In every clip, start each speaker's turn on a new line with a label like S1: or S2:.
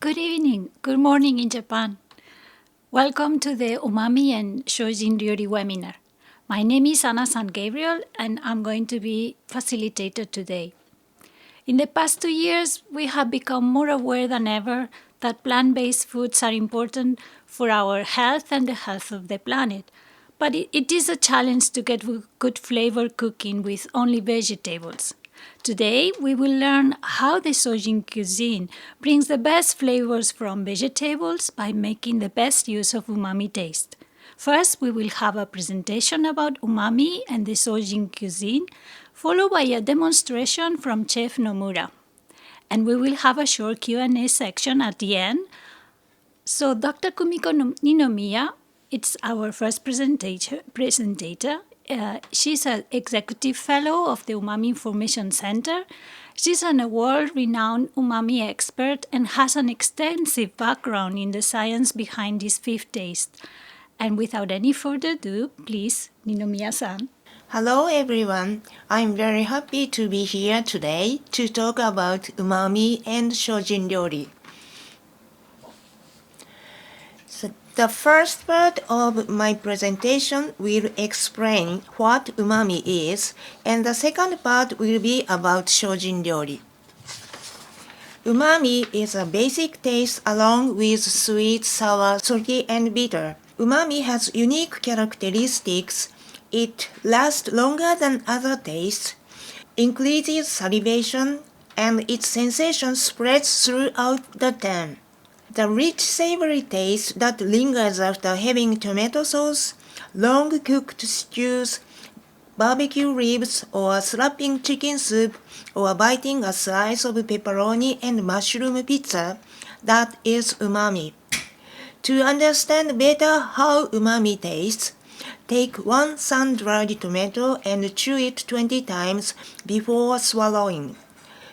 S1: Good evening, good morning in Japan. Welcome to the UMAMI Shojin Ryouri webinar. My name is Ana-san Gabriel and I'm going to be facilitator today. In the past 2 years, we have become more aware than ever that plant-based foods are important for our health and the health of the planet. But it is a challenge to get good flavor cooking with only vegetables. Today, we will learn how the Shojin cuisine brings the best flavors from vegetables by making the best use of umami taste. First, we will have a presentation about umami and the Shojin cuisine, followed by a demonstration from Chef Nomura. And we will have a short Q&A section at the end. So Dr. Kumiko Ninomiya, it's our first presenter. She's an executive fellow of the Umami Information Center. She's a world-renowned umami expert and has an extensive background in the science behind this fifth taste. And without any further ado, please, Ninomiya-san.
S2: Hello everyone. I'm very happy to be here today to talk about umami and Shojin Ryouri. So the first part of my presentation will explain what umami is, and the second part will be about Shojin Ryouri. Umami is a basic taste along with sweet, sour, salty, and bitter. Umami has unique characteristics. It lasts longer than other tastes, increases salivation, and its sensation spreads throughout the tongue. The rich savory taste that lingers after having tomato sauce, long-cooked stews, barbecue ribs, or slapping chicken soup, or biting a slice of pepperoni and mushroom pizza, that is umami. To understand better how umami tastes, take one sun-dried tomato and chew it 20 times before swallowing.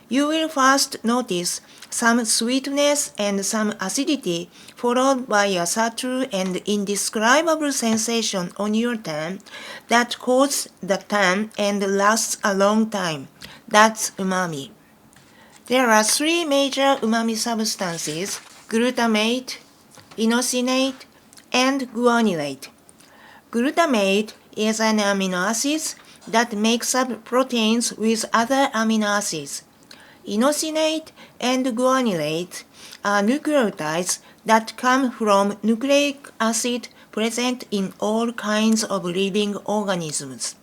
S2: You will first notice some sweetness and some acidity, followed by a subtle and indescribable sensation on your tongue that coats the tongue and lasts a long time. That's umami. There are three major umami substances: glutamate, inosinate, and guanylate. Glutamate is an amino acid that makes up proteins with other amino acids. Inosinate and guanylate are nucleotides that come from nucleic acid present in all kinds of living organisms.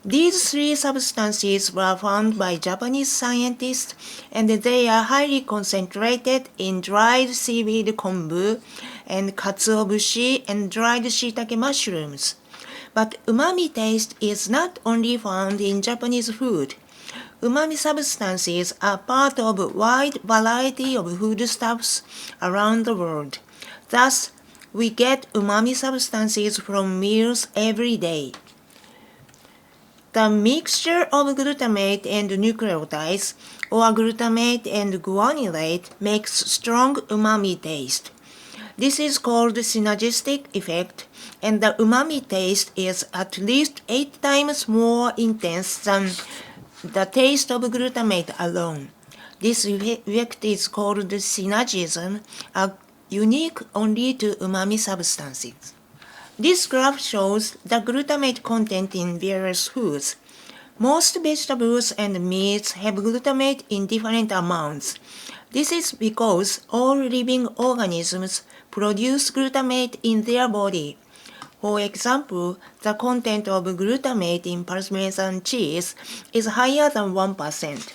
S2: These three substances were found by Japanese scientists, and they are highly concentrated in dried seaweed kombu and katsuobushi and dried shiitake mushrooms. But umami taste is not only found in Japanese food. Umami substances are part of a wide variety of foodstuffs around the world. Thus, we get umami substances from meals every day. The mixture of glutamate and nucleotides, or glutamate and guanylate, makes strong umami taste. This is called synergistic effect, and the umami taste is at least 8 times more intense than the taste of glutamate alone. This effect is called synergism, unique only to umami substances. This graph shows the glutamate content in various foods. Most vegetables and meats have glutamate in different amounts. This is because all living organisms produce glutamate in their body. For example, the content of glutamate in Parmesan cheese is higher than 1%.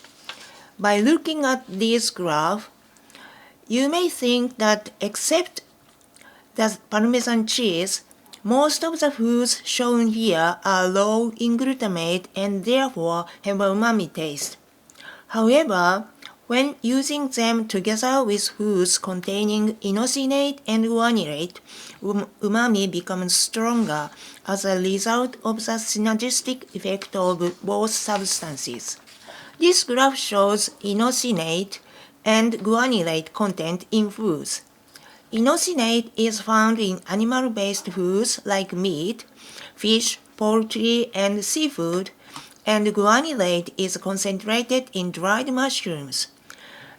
S2: By looking at this graph, you may think that except the Parmesan cheese, most of the foods shown here are low in glutamate and therefore have a umami taste. However, when using them together with foods containing inosinate and guanylate, umami becomes stronger as a result of the synergistic effect of both substances. This graph shows inosinate and guanylate content in foods. Inosinate is found in animal-based foods like meat, fish, poultry, and seafood, and guanylate is concentrated in dried mushrooms.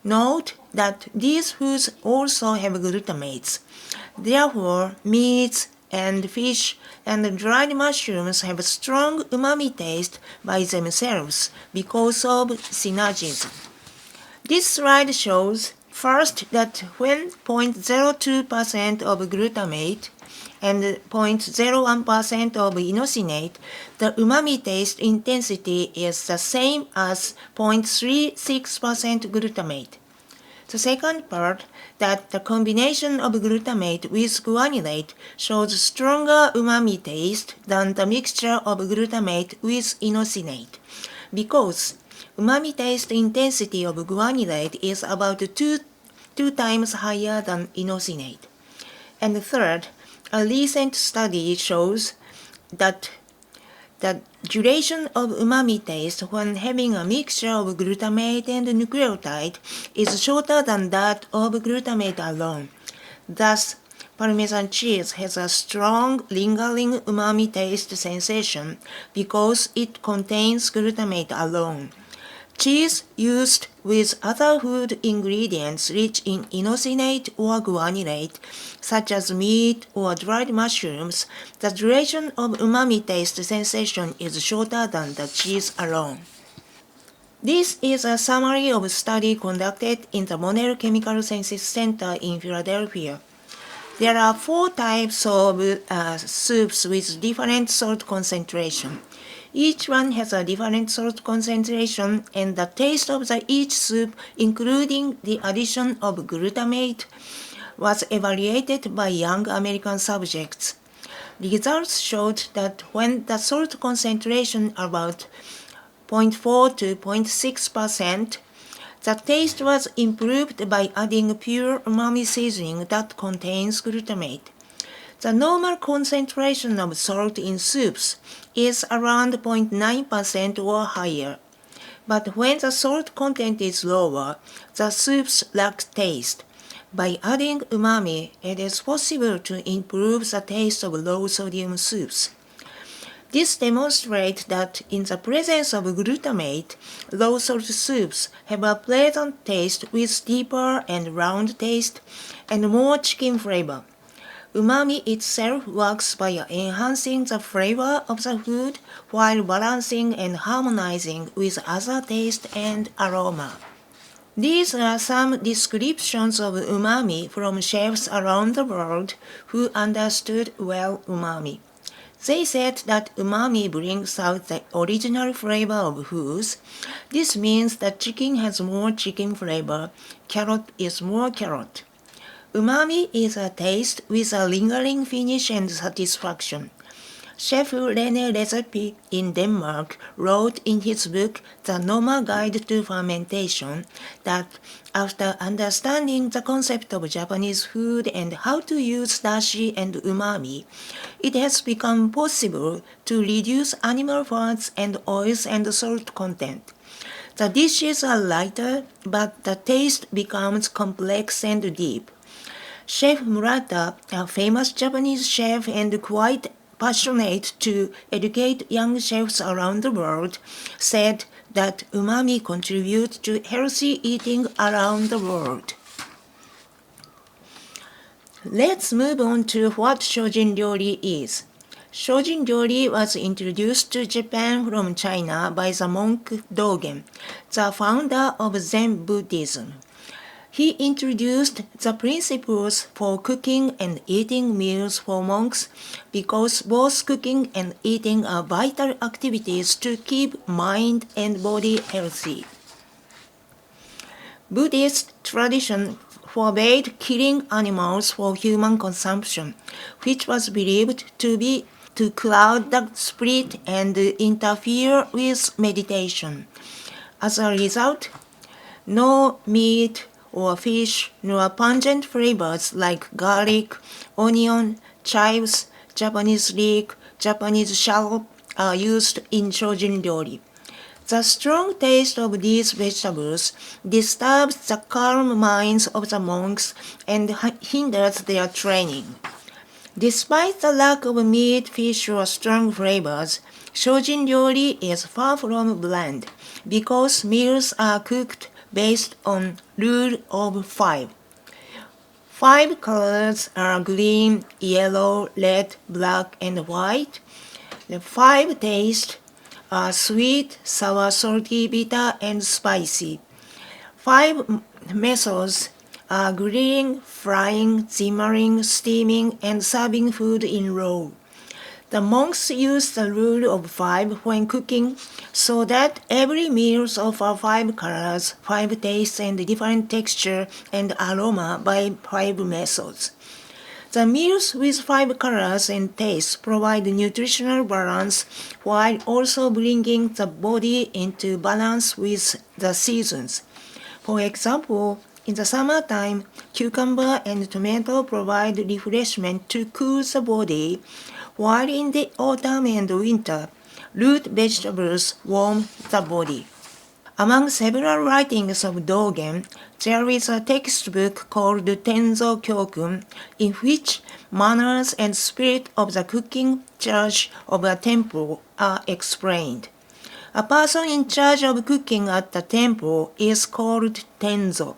S2: Note that these foods also have glutamates. Therefore, meats and fish and dried mushrooms have a strong umami taste by themselves because of synergism. This slide shows first that when 0.02% of glutamate and 0.01% of inosinate, the umami taste intensity is the same as 0.36% glutamate. The second part, that the combination of glutamate with guanylate shows stronger umami taste than the mixture of glutamate with inosinate, because umami taste intensity of guanylate is about two times higher than inosinate. And third, a recent study shows that the duration of umami taste when having a mixture of glutamate and nucleotide is shorter than that of glutamate alone. Thus, Parmesan cheese has a strong lingering umami taste sensation because it contains glutamate alone. Cheese used with other food ingredients rich in inosinate or guanylate, such as meat or dried mushrooms, the duration of umami taste sensation is shorter than the cheese alone. This is a summary of a study conducted in the Monell Chemical Senses Center in Philadelphia. There are 4 types of soups with different salt concentration. Each one has a different salt concentration, and the taste of each soup, including the addition of glutamate, was evaluated by young American subjects. Results showed that when the salt concentration about 0.4 to 0.6%, the taste was improved by adding pure umami seasoning that contains glutamate. The normal concentration of salt in soups is around 0.9% or higher. But when the salt content is lower, the soups lack taste. By adding umami, it is possible to improve the taste of low-sodium soups. This demonstrates that in the presence of glutamate, low-salt soups have a pleasant taste with deeper and round taste and more chicken flavor. Umami itself works by enhancing the flavor of the food while balancing and harmonizing with other taste and aroma. These are some descriptions of umami from chefs around the world who understood well umami. They said that umami brings out the original flavor of foods. This means that chicken has more chicken flavor, carrot is more carrot. Umami is a taste with a lingering finish and satisfaction. Chef René Recipe in Denmark wrote in his book The Normal Guide to Fermentation that after understanding the concept of Japanese food and how to use dashi and umami, it has become possible to reduce animal fats and oils and salt content. The dishes are lighter, but the taste becomes complex and deep. Chef Murata, a famous Japanese chef and quite passionate to educate young chefs around the world, said that umami contributes to healthy eating around the world. Let's move on to what Shojin Ryouri is. Shojin Ryouri was introduced to Japan from China by the monk Dogen, the founder of Zen Buddhism. He introduced the principles for cooking and eating meals for monks because both cooking and eating are vital activities to keep mind and body healthy. Buddhist tradition forbade killing animals for human consumption, which was believed to cloud the spirit and interfere with meditation. As a result, no meat or fish, nor pungent flavors like garlic, onion, chives, Japanese leek, Japanese shallot are used in Shojin Ryouri. The strong taste of these vegetables disturbs the calm minds of the monks and hinders their training. Despite the lack of meat, fish, or strong flavors, Shojin Ryouri is far from bland because meals are cooked based on rule of 5. 5 colors are green, yellow, red, black, and white. The 5 tastes are sweet, sour, salty, bitter, and spicy. 5 methods are grilling, frying, simmering, steaming, and serving food in raw. The monks use the rule of 5 when cooking so that every meal offers 5 colors, 5 tastes, and different texture and aroma by 5 methods. The meals with 5 colors and tastes provide nutritional balance while also bringing the body into balance with the seasons. For example, in the summertime, cucumber and tomato provide refreshment to cool the body, while in the autumn and winter, root vegetables warm the body. Among several writings of Dogen, there is a textbook called Tenzo Kyokun, in which manners and spirit of the cooking charge of a temple are explained. A person in charge of cooking at the temple is called Tenzo.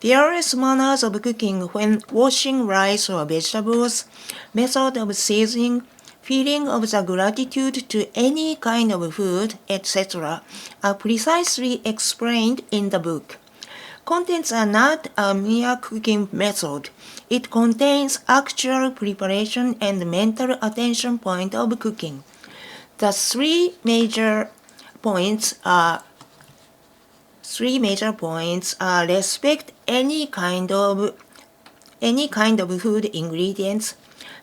S2: Various manners of cooking when washing rice or vegetables, method of seasoning, feeling of the gratitude to any kind of food, etc., are precisely explained in the book. Contents are not a mere cooking method. It contains actual preparation and mental attention point of cooking. The three major points are respect any kind of food ingredients.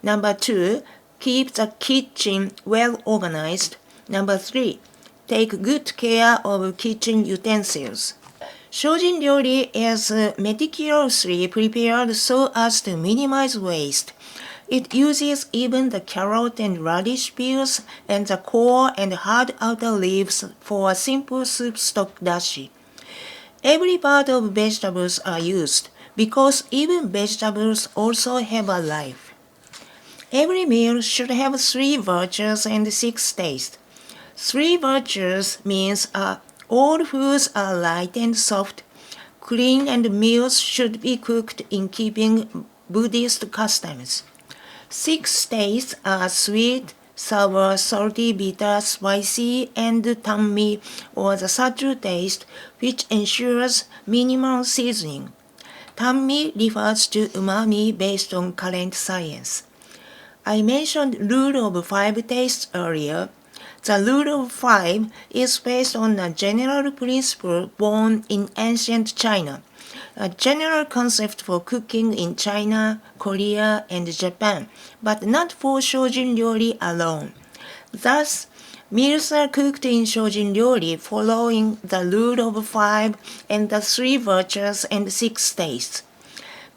S2: Number 2, keep the kitchen well organized. Number 3, take good care of kitchen utensils. Shojin Ryouri is meticulously prepared so as to minimize waste. It uses even the carrot and radish peels and the core and hard outer leaves for a simple soup stock dashi. Every part of vegetables are used because even vegetables also have a life. Every meal should have 3 virtues and 6 tastes. 3 virtues means all foods are light and soft, clean, and meals should be cooked in keeping Buddhist customs. 6 tastes are sweet, sour, salty, bitter, spicy, and tammi, or the subtle taste, which ensures minimal seasoning. Tammi refers to umami based on current science. I mentioned rule of 5 tastes earlier. The rule of 5 is based on a general principle born in ancient China, a general concept for cooking in China, Korea, and Japan, but not for Shojin Ryouri alone. Thus, meals are cooked in Shojin Ryouri following the rule of 5 and the 3 virtues and 6 tastes.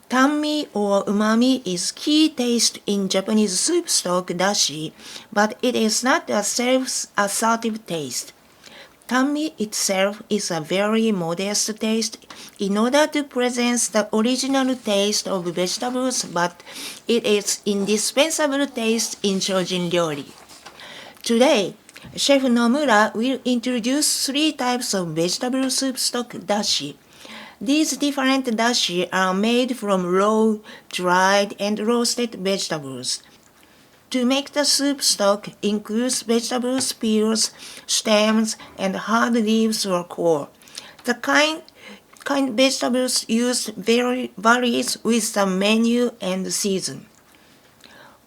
S2: Tammi or umami is key taste in Japanese soup stock dashi, but it is not a self-assertive taste. Tammi itself is a very modest taste in order to present the original taste of vegetables, but it is indispensable taste in Shojin Ryouri. Today, Chef Nomura will introduce 3 types of vegetable soup stock dashi. These different dashi are made from raw, dried, and roasted vegetables. To make the soup stock includes vegetables, peels, stems, and hard leaves or core. The kind vegetables used varies with the menu and season.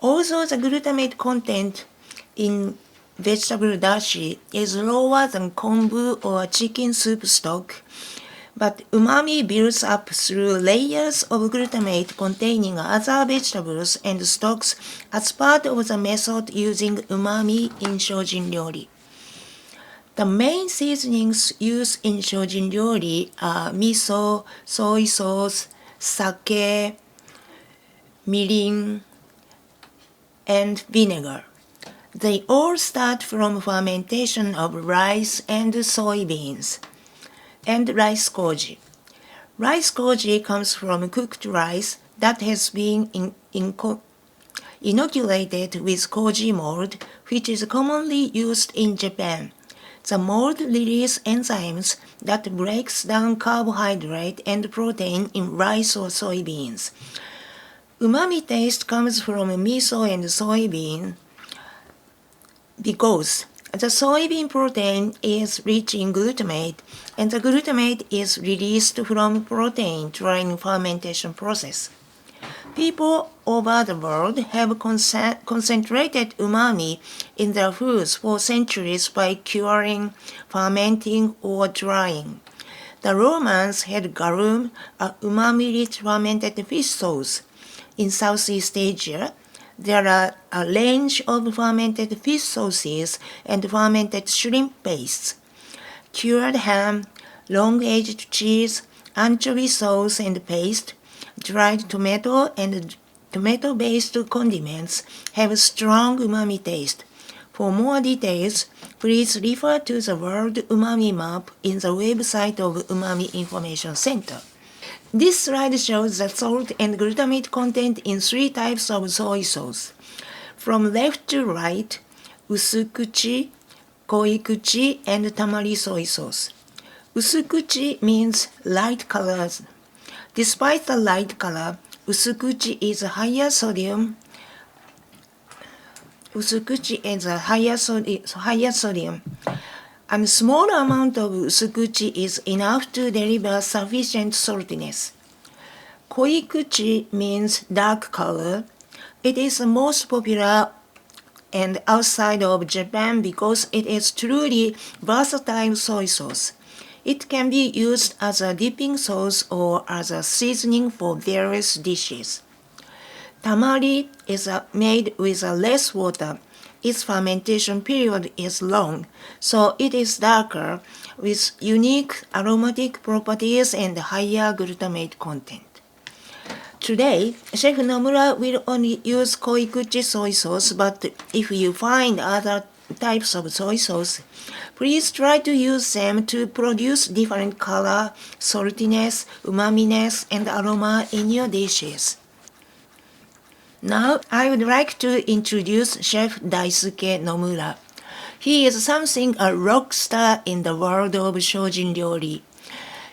S2: Although the glutamate content in vegetable dashi is lower than kombu or chicken soup stock, but umami builds up through layers of glutamate containing other vegetables and stocks as part of the method using umami in Shojin Ryouri. The main seasonings used in Shojin Ryouri are miso, soy sauce, sake, mirin, and vinegar. They all start from fermentation of rice and soybeans. And rice koji. Rice koji comes from cooked rice that has been inoculated with koji mold, which is commonly used in Japan. The mold release enzymes that breaks down carbohydrate and protein in rice or soybeans. Umami taste comes from miso and soybean because the soybean protein is rich in glutamate, and the glutamate is released from protein during fermentation process. People over the world have concentrated umami in their foods for centuries by curing, fermenting, or drying. The Romans had garum, a umami-rich fermented fish sauce. In Southeast Asia, there are a range of fermented fish sauces and fermented shrimp pastes. Cured ham, long-aged cheese, anchovy sauce and paste, dried tomato and tomato-based condiments have strong umami taste. For more details, please refer to the World Umami Map in the website of Umami Information Center. This slide shows the salt and glutamate content in 3 types of soy sauce. From left to right, usukuchi, koikuchi, and tamari soy sauce. Usukuchi means light colors. Despite the light color, usukuchi is higher sodium. A small amount of usukuchi is enough to deliver sufficient saltiness. Koikuchi means dark color. It is the most popular and outside of Japan because it is truly versatile soy sauce. It can be used as a dipping sauce or as a seasoning for various dishes. Tamari is made with less water. Its fermentation period is long, so it is darker with unique aromatic properties and higher glutamate content. Today, Chef Nomura will only use koikuchi soy sauce, but if you find other types of soy sauce, please try to use them to produce different color, saltiness, umaminess, and aroma in your dishes. Now, I would like to introduce Chef Daisuke Nomura. He is something a rock star in the world of Shojin Ryouri.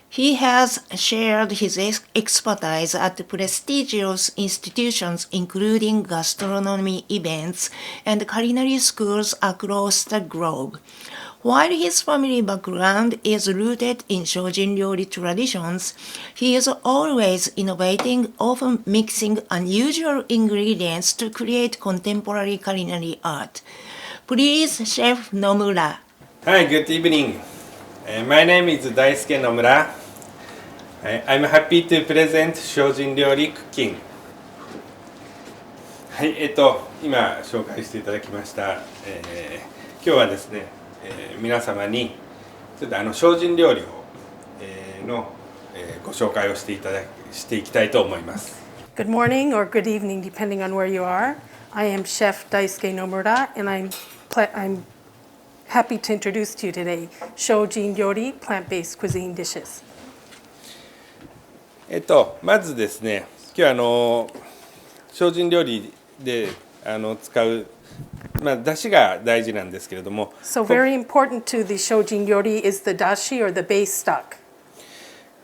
S2: He has shared his expertise at prestigious institutions including gastronomy events and culinary schools across the globe. While his family background is rooted in Shojin Ryouri traditions, he is always innovating, often mixing unusual ingredients to create contemporary culinary art. Please, Chef Nomura.
S3: Hi, good evening. My name is Daisuke Nomura. I'm happy to present Shojin Ryouri Cooking. はい、今紹介していただきました、今日はですね、皆様にちょっと精進料理を、の、ご紹介をしていきたいと思います。
S4: Good morning or good evening, depending on where you are. I am Chef Daisuke Nomura, and I'm happy to introduce to you today Shojin Ryouri plant-based cuisine dishes.
S3: まずですね、今日は精進料理で使う、出汁が大事なんですけれども。
S4: So very important to the Shojin Ryouri is the dashi or the base stock.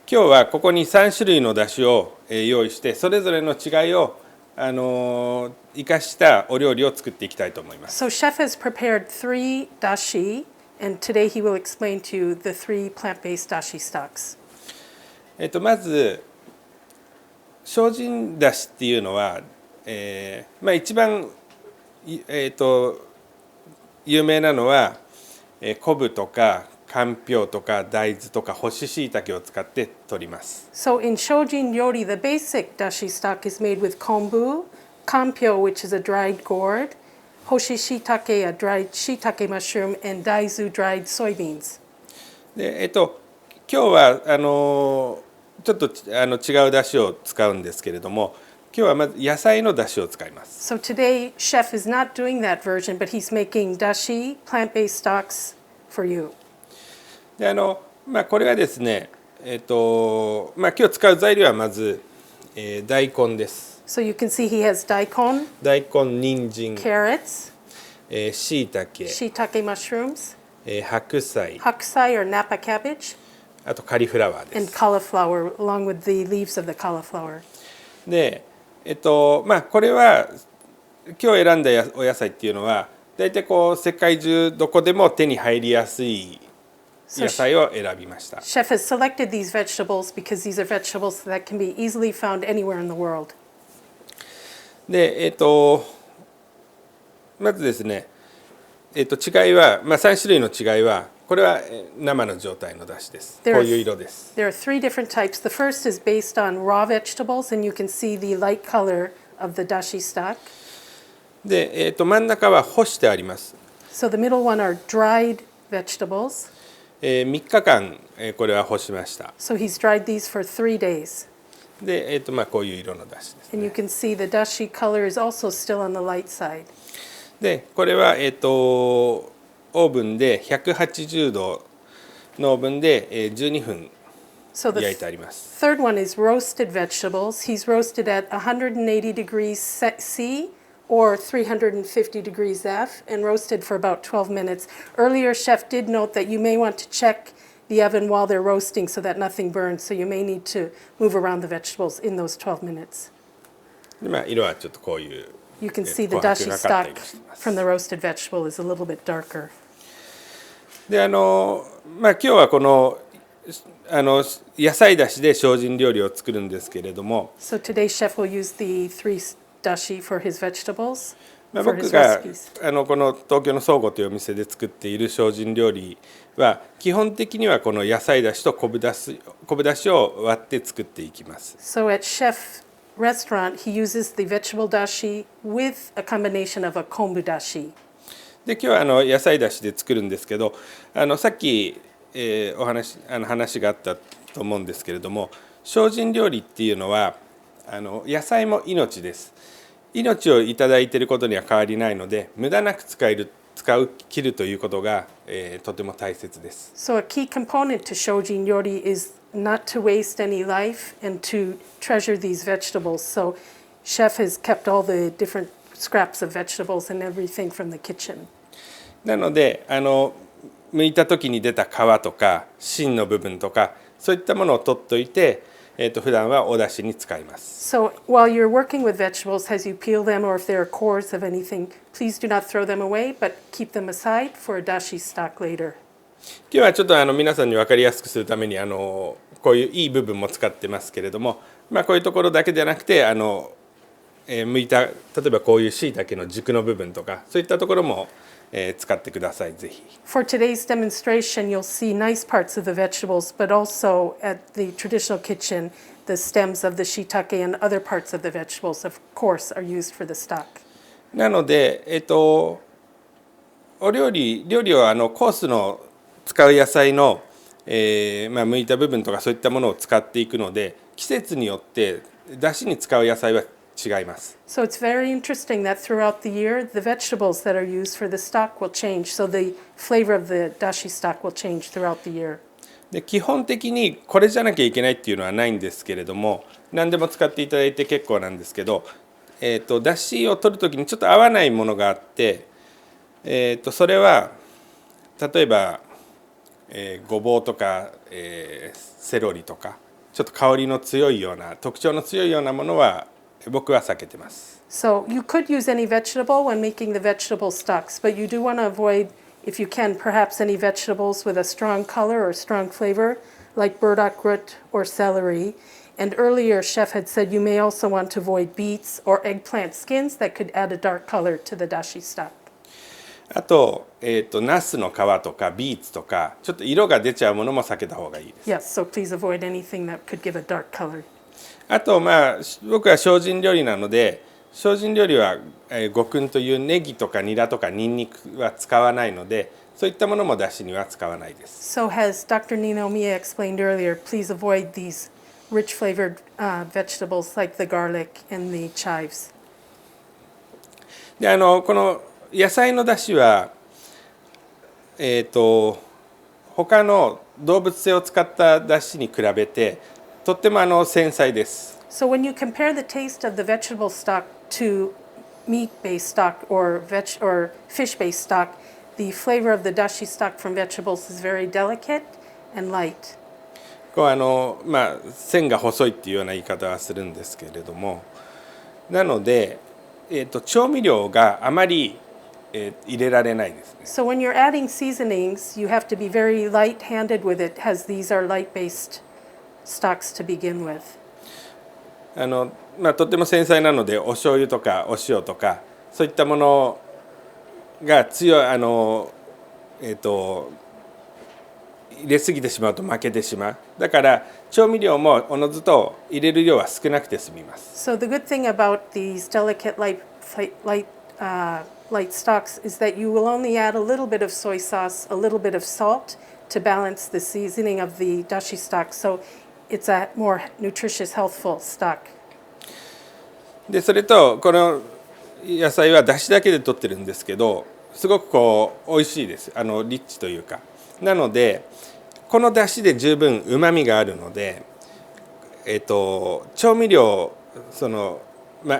S3: 今日はここに3種類の出汁を用意して、それぞれの違いを生かしたお料理を作っていきたいと思います。
S4: So chef has prepared 3 dashi, and today he will explain to you the 3 plant-based dashi stocks.
S3: まず精進だしっていうのは、一番、有名なのは、昆布とかかんぴょうとか大豆とか干し椎茸を使って取ります。
S4: So in Shojin Ryouri, the basic dashi stock is made with kombu, kampyo, which is a dried gourd, hoshi shiitake, a dried shiitake mushroom, and daizu, dried soybeans.
S3: で、今日はちょっと違う出汁を使うんですけれども、今日はまず野菜の出汁を使います。
S4: So today, chef is not doing that version, but he's making dashi, plant-based stocks for you.
S3: でこれはですね、今日使う材料はまず、大根です。
S4: So you can see he has daikon,
S3: 大根、人参、
S4: carrots,
S3: 椎茸、
S4: shiitake mushrooms,
S3: 白菜、
S4: hakusai or napa cabbage,
S3: あとカリフラワーで
S4: and
S3: す。
S4: cauliflower, along with the leaves of the cauliflower.
S3: で、これは今日選んだお野菜っていうのは大体こう世界中どこでも手に入りやすい野菜を選びました。
S4: Chef has selected these vegetables because these are vegetables that can be easily found anywhere in the world.
S3: で、まずですね、違いは、3種類の違いはこれは生の状態のだしです。こういう色です。
S4: There are three different types. The first is based on raw vegetables, and you can see the light color of the dashi stock.
S3: で、真ん中は干してあります。
S4: So the middle one are dried vegetables.
S3: 3日間これは干しました。
S4: So he's dried these for 3 days.
S3: で、こういう色のだしです、
S4: And you can see the dashi color is also still on the light side.
S3: で、これはオーブンで180度のオーブンで12分
S4: So the
S3: 焼いてあります。
S4: third one is roasted vegetables. He's roasted at 180 degrees C or 350 degrees F and roasted for about 12 minutes. Earlier, Chef did note that you may want to check the oven while they're roasting so that nothing burns. So you may need to move around the vegetables in those 12 minutes.
S3: で、色はちょっとこういう
S4: You can see the
S3: 紅白
S4: dashi
S3: がかった
S4: stock
S3: りしてます。
S4: from the roasted vegetable is a little bit darker.
S3: で、今日はこの野菜だしで精進料理を作るんですけれども、
S4: So today, Chef will use the 3 dashi for his vegetables,
S3: まあ
S4: for
S3: 僕
S4: his
S3: が
S4: recipes.
S3: この東京の倉庫というお店で作っている精進料理は基本的にはこの野菜だしと昆布だしを割って作っていきます。
S4: So at Chef Restaurant, he uses the vegetable dashi with a combination of a kombu dashi.
S3: で、今日は野菜だしで作るんですけど、さっき、話があったと思うんですけれども、精進料理っていうのは野菜も命です。命をいただいていることには変わりないので、無駄なく切るということが、とても大切です。
S4: So a key component to Shojin Ryouri is not to waste any life and to treasure these vegetables. So Chef has kept all the different scraps of vegetables and everything from the kitchen.
S3: なので剥いた時に出た皮とか芯の部分とかそういったものを取っといて、普段はお出汁に使います。
S4: So while you're working with vegetables, as you peel them or if there are cores of anything, please do not throw them away, but keep them aside for a dashi stock later.
S3: 今日はちょっと皆さんに分かりやすくするためにこういういい部分も使ってますけれども、こういうところだけじゃなくて剥いた例えばこういうしいたけの軸の部分とかそういったところも使ってください、ぜひ。
S4: For today's demonstration, you'll see nice parts of the vegetables, but also at the traditional kitchen, the stems of the shiitake and other parts of the vegetables, of course, are used for the stock.
S3: なので、料理をコースの使う野菜の、剥いた部分とかそういったものを使っていくので、季節によってだしに使う野菜は違います。
S4: So it's very interesting that throughout the year, the vegetables that are used for the stock will change. So the flavor of the dashi stock will change throughout the year.
S3: で、基本的にこれじゃなきゃいけないっていうのはないんですけれども、何でも使っていただいて結構なんですけど、だしを取るときにちょっと合わないものがあって、それは例えば、ごぼうとか、セロリとかちょっと香りの強いような特徴の強いようなものは僕は避けてます。
S4: So you could use any vegetable when making the vegetable stocks, but you do want to avoid, if you can, perhaps any vegetables with a strong color or strong flavor, like burdock root or celery. And earlier, Chef had said you may also want to avoid beets or eggplant skins that could add a dark color to the dashi stock.
S3: あと、ナスの皮とかビーツとかちょっと色が出ちゃうものも避けた方がいいです。
S4: Yes, so please avoid anything that could give a dark color.
S3: あと僕は精進料理なので精進料理は五燻というネギとかニラとかニンニクは使わないのでそういったものもだしには使わないです。
S4: So as Dr. Ninomiya explained earlier, please avoid these rich flavored vegetables like the garlic and the chives.
S3: でこの野菜のだしは他の動物性を使っただしに比べてとっても繊細です。
S4: So when you compare the taste of the vegetable stock to meat-based stock or fish-based stock, the flavor of the dashi stock from vegetables is very delicate and light.
S3: こう線が細いっていうような言い方はするんですけれども、なので、調味料があまり、入れられないですね。
S4: So when you're adding seasonings, you have to be very light-handed with it, as these are light-based stocks to begin with.
S3: とっても繊細なので、お醤油とかお塩とかそういったものが強い入れすぎてしまうと負けてしまう。だから調味料もおのずと入れる量は少なくて済みます。
S4: So the good thing about these delicate light stocks is that you will only add a little bit of soy sauce, a little bit of salt to balance the seasoning of the dashi stock. So it's a more nutritious, healthful stock.
S3: でそれとこの野菜はだしだけで取ってるんですけど、すごくこう美味しいです。リッチというか。なのでこのだしで十分うまみがあるので、調味料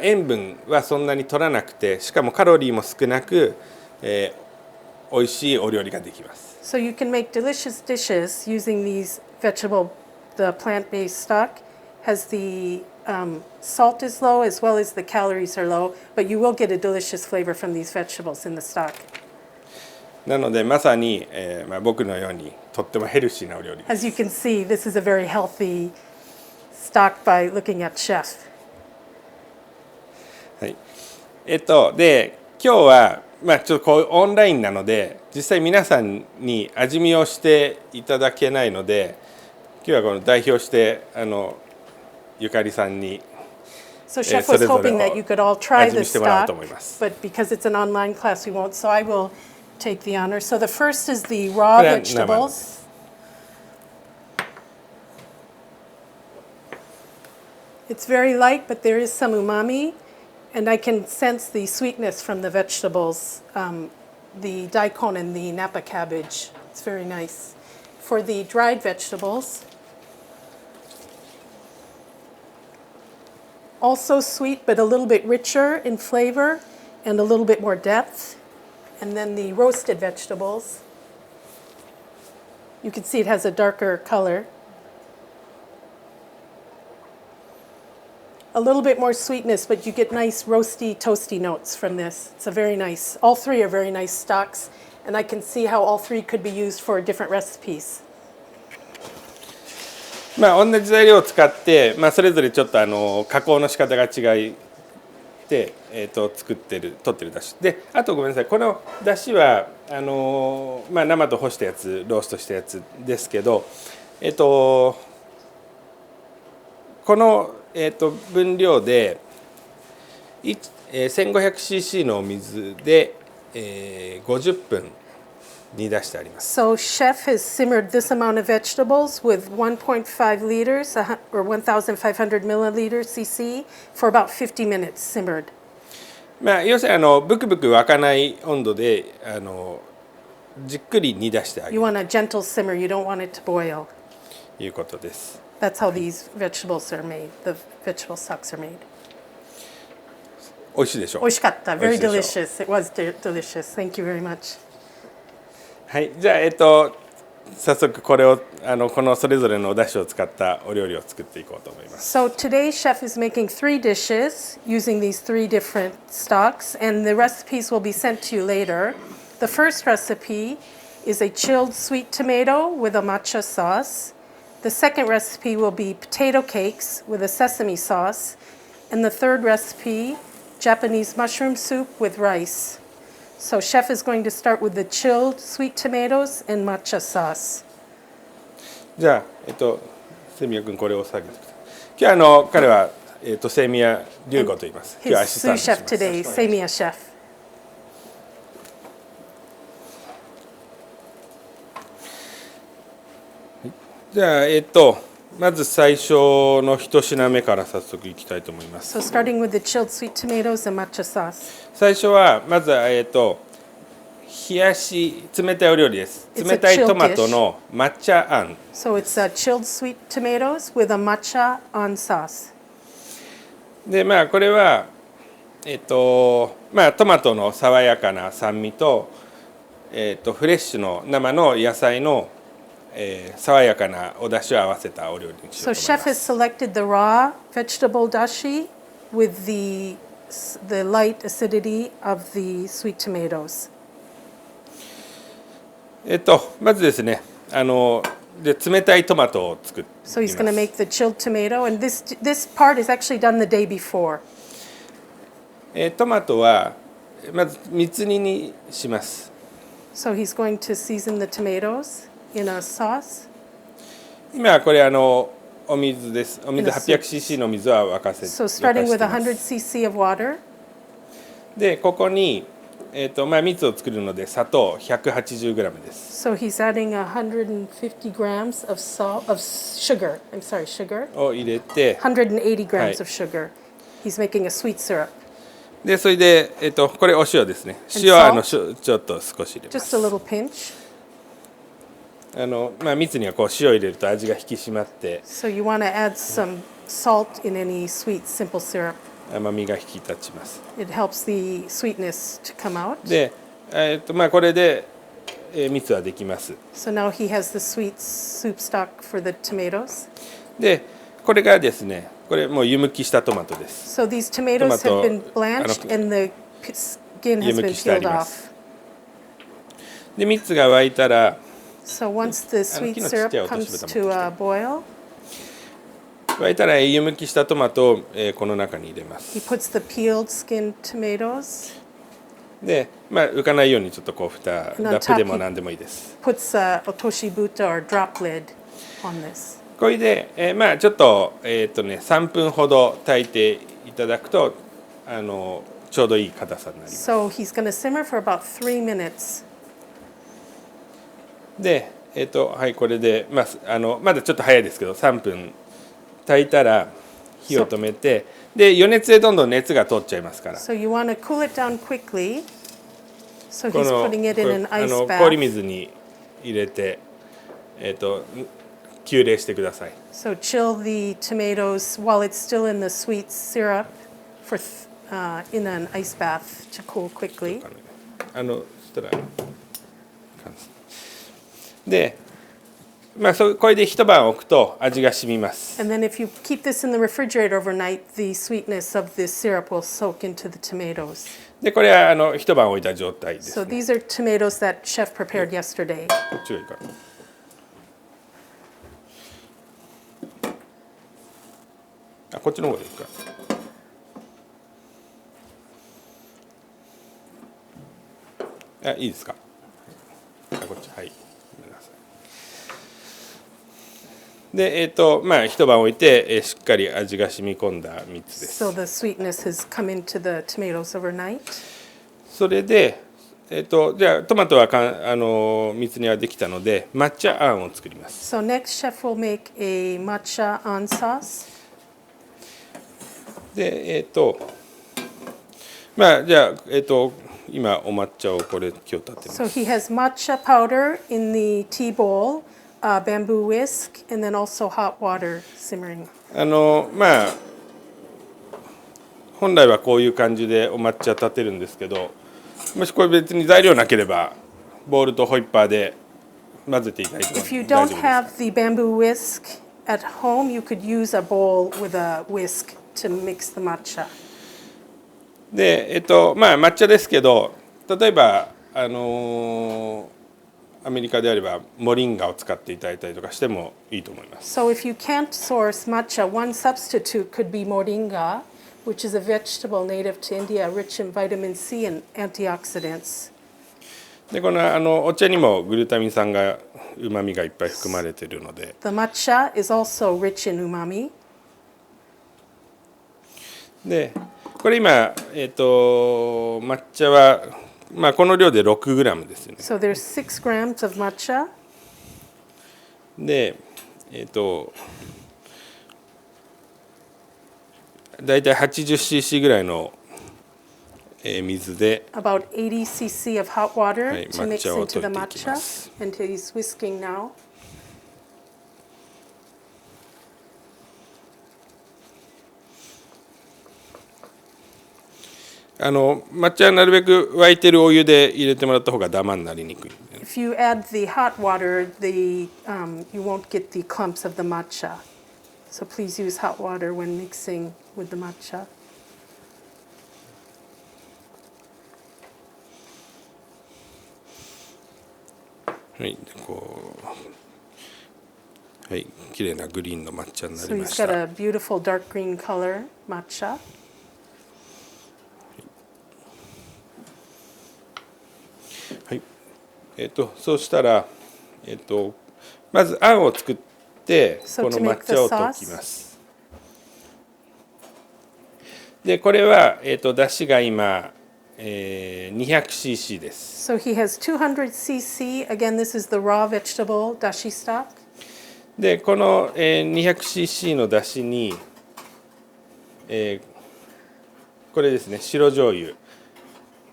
S3: 塩分はそんなに取らなくて、しかもカロリーも少なく、美味しいお料理ができます。
S4: So you can make delicious dishes using these the plant-based stock. Has the salt is low as well as the calories are low, but you will get a delicious flavor from these vegetables in the stock.
S3: なのでまさに、僕のようにとってもヘルシーなお料理です。
S4: As you can see, this is a very healthy stock by looking at chef.
S3: はい。で今日はちょっとこうオンラインなので実際皆さんに味見をしていただけないので、今日はこの代表してゆかりさんに。
S4: So Chef was hoping that you could all try this stock, but because it's an online class, we won't. So I will take the honor. So the first is the raw vegetables. It's very light, but there is some umami, and I can sense the sweetness from the vegetables, the daikon and the napa cabbage. It's very nice. For the dried vegetables, also sweet, but a little bit richer in flavor and a little bit more depth. And then the roasted vegetables, you can see it has a darker color. A little bit more sweetness, but you get nice roasty, toasty notes from this. It's a very nice, all three are very nice stocks, and I can see how all three could be used for different recipes.
S3: 同じ材料を使って、それぞれちょっと加工の仕方が違いで、取ってるだしで、あとごめんなさい、このだしは生と干したやつ、ローストしたやつですけど、この、分量で、1500cc のお水で、50分煮出してあります。
S4: So chef has simmered this amount of vegetables with 1.5 liters or 1,500 milliliters cc for about 50 minutes simmered.
S3: 要するにブクブク沸かない温度でじっくり煮出してあげる。
S4: You want a gentle simmer. You don't want it to boil.
S3: いうことです。
S4: That's how these vegetables are made. The vegetable stocks are made.
S3: 美味しいでしょう。
S4: 美味しかった。Very delicious. It was delicious. Thank you very much.
S3: はい、じゃあ早速これをこのそれぞれのお出汁を使ったお料理を作っていこうと思います。
S4: So today chef is making 3 dishes using these 3 different stocks, and the recipes will be sent to you later. The first recipe is a chilled sweet tomato with a matcha sauce. The second recipe will be potato cakes with a sesame sauce, and the third recipe, Japanese mushroom soup with rice. So chef is going to start with the chilled sweet tomatoes and matcha sauce.
S3: じゃあセミヤ君これを下げてください。今日は彼はセミヤ龍吾と言います。今日はアシスタントします。
S4: His sous chef today, Semiya chef.
S3: じゃあまず最初の一品目から早速いきたいと思います。
S4: So starting with the chilled sweet tomatoes and matcha sauce.
S3: 最初はまず冷やし冷たいお料理です。冷たいトマトの抹茶あん。
S4: So it's chilled sweet tomatoes with a matcha on sauce.
S3: でこれはトマトの爽やかな酸味とフレッシュの生の野菜の、爽やかなお出汁を合わせたお料理にしよ
S4: So
S3: うと思い
S4: chef
S3: ま
S4: has
S3: す。
S4: selected the raw vegetable dashi with the light acidity of the sweet tomatoes.
S3: まずですね、で冷たいトマトを作ります。
S4: So he's going to make the chilled tomato, and this part is actually done the day before.
S3: トマトはまず水煮にします。
S4: So he's going to season the tomatoes in a sauce.
S3: 今はこれお水です。お水
S4: In a soup.
S3: 800cc の水は沸かせ
S4: So
S3: 沸
S4: starting
S3: かし
S4: with
S3: てます。
S4: 100cc of water.
S3: でここに、蜜を作るので砂糖 180g です。
S4: So he's adding 150 grams of sugar. I'm sorry, sugar.
S3: を入れて、
S4: 180 grams
S3: はい
S4: of sugar. He's making a sweet syrup.
S3: でそれで、これお塩ですね。
S4: And
S3: 塩は
S4: salt?
S3: ちょっと少し入れま
S4: Just
S3: す。
S4: a little pinch.
S3: 蜜にはこう塩を入れると味が引き締まって
S4: So you want to add some salt in any sweet, simple syrup.
S3: 甘みが引き立ちます。
S4: It helps the sweetness to come out.
S3: で、これで、蜜はできます。
S4: So now he has the sweet soup stock for the tomatoes.
S3: でこれがですね、これもう湯むきしたトマトです。
S4: So these tomatoes have been blanched and the skin has been peeled off.
S3: で蜜が沸いたら
S4: So once the sweet syrup comes to a boil,
S3: 沸いたら湯むきしたトマトを、この中に入れま
S4: he
S3: す。
S4: puts the peeled skin tomatoes,
S3: で、浮かないようにちょっとこう蓋ラ
S4: And on
S3: ップで
S4: top
S3: も何でもいいです。
S4: puts a otoshibuta or drop lid on this.
S3: これで、ちょっと3分ほど炊いていただくとちょうどいい硬さになります。
S4: So he's going to simmer for about 3 minutes.
S3: で、はい、これで、まだちょっと早いですけど3分炊いたら火を止めて、で余熱でどんどん熱が通っちゃいますから、
S4: So you want to cool it down quickly. So
S3: こ
S4: he's
S3: の
S4: putting it in an ice
S3: 氷
S4: bath.
S3: 水に入れて、急冷してください。
S4: So chill the tomatoes while it's still in the sweet syrup in an ice bath to cool quickly.
S3: そしたらで、これで一晩置くと味が染みます。
S4: And then if you keep this in the refrigerator overnight, the sweetness of the syrup will soak into the tomatoes.
S3: でこれは一晩置いた状態です、
S4: So these are tomatoes that chef prepared yesterday.
S3: こっちがいいかな。こっちの方がいいか。いいですか。こっち、はい。ごめんなさい。で、一晩置いて、しっかり味が染み込んだ蜜です。
S4: So the sweetness has come into the tomatoes overnight.
S3: それで、じゃあトマトは蜜煮はできたので、抹茶あんを作ります。
S4: So next chef will make a matcha on sauce.
S3: で、じゃあ、今お抹茶をこれ今日立てます。
S4: So he has matcha powder in the tea bowl, bamboo whisk, and then also hot water simmering.
S3: 本来はこういう感じでお抹茶立てるんですけど、もしこれ別に材料なければボウルとホイッパーで混ぜていただいても
S4: If you
S3: 大丈
S4: don't
S3: 夫です。
S4: have the bamboo whisk at home, you could use a bowl with a whisk to mix the matcha.
S3: で、抹茶ですけど、例えばアメリカであればモリンガを使っていただいたりとかしてもいいと思います。
S4: So if you can't source matcha, one substitute could be moringa, which is a vegetable native to India rich in vitamin C and antioxidants.
S3: でこのお茶にもグルタミン酸がうまみがいっぱい含まれているので、
S4: The matcha is also rich in umami.
S3: でこれ今、抹茶は、この量で 6g ですよね。
S4: So there's 6 grams of matcha.
S3: で、だいたい 80cc ぐらいの、水で
S4: About 80 cc of hot water
S3: はい、
S4: to mix
S3: 抹茶を
S4: into the
S3: 溶いていきま
S4: matcha.
S3: す。
S4: And he's whisking now.
S3: 抹茶はなるべく沸いてるお湯で入れてもらった方がダマになりにくい。
S4: If you add the hot water, you won't get the clumps of the matcha. So please use hot water when mixing with the matcha.
S3: はい、こう、はい、綺麗なグリーンの抹茶にな
S4: So
S3: りま
S4: he's
S3: し
S4: got
S3: た。
S4: a beautiful dark green color matcha.
S3: はい、そうしたら、まずあんを作って、
S4: So
S3: この
S4: to
S3: 抹
S4: make the
S3: 茶を溶き
S4: sauce,
S3: ます。で、これは、だしが今、200cc です。
S4: so he has 200 cc. Again, this is the raw vegetable dashi stock.
S3: で、この、200cc のだしに、これですね、白醤油、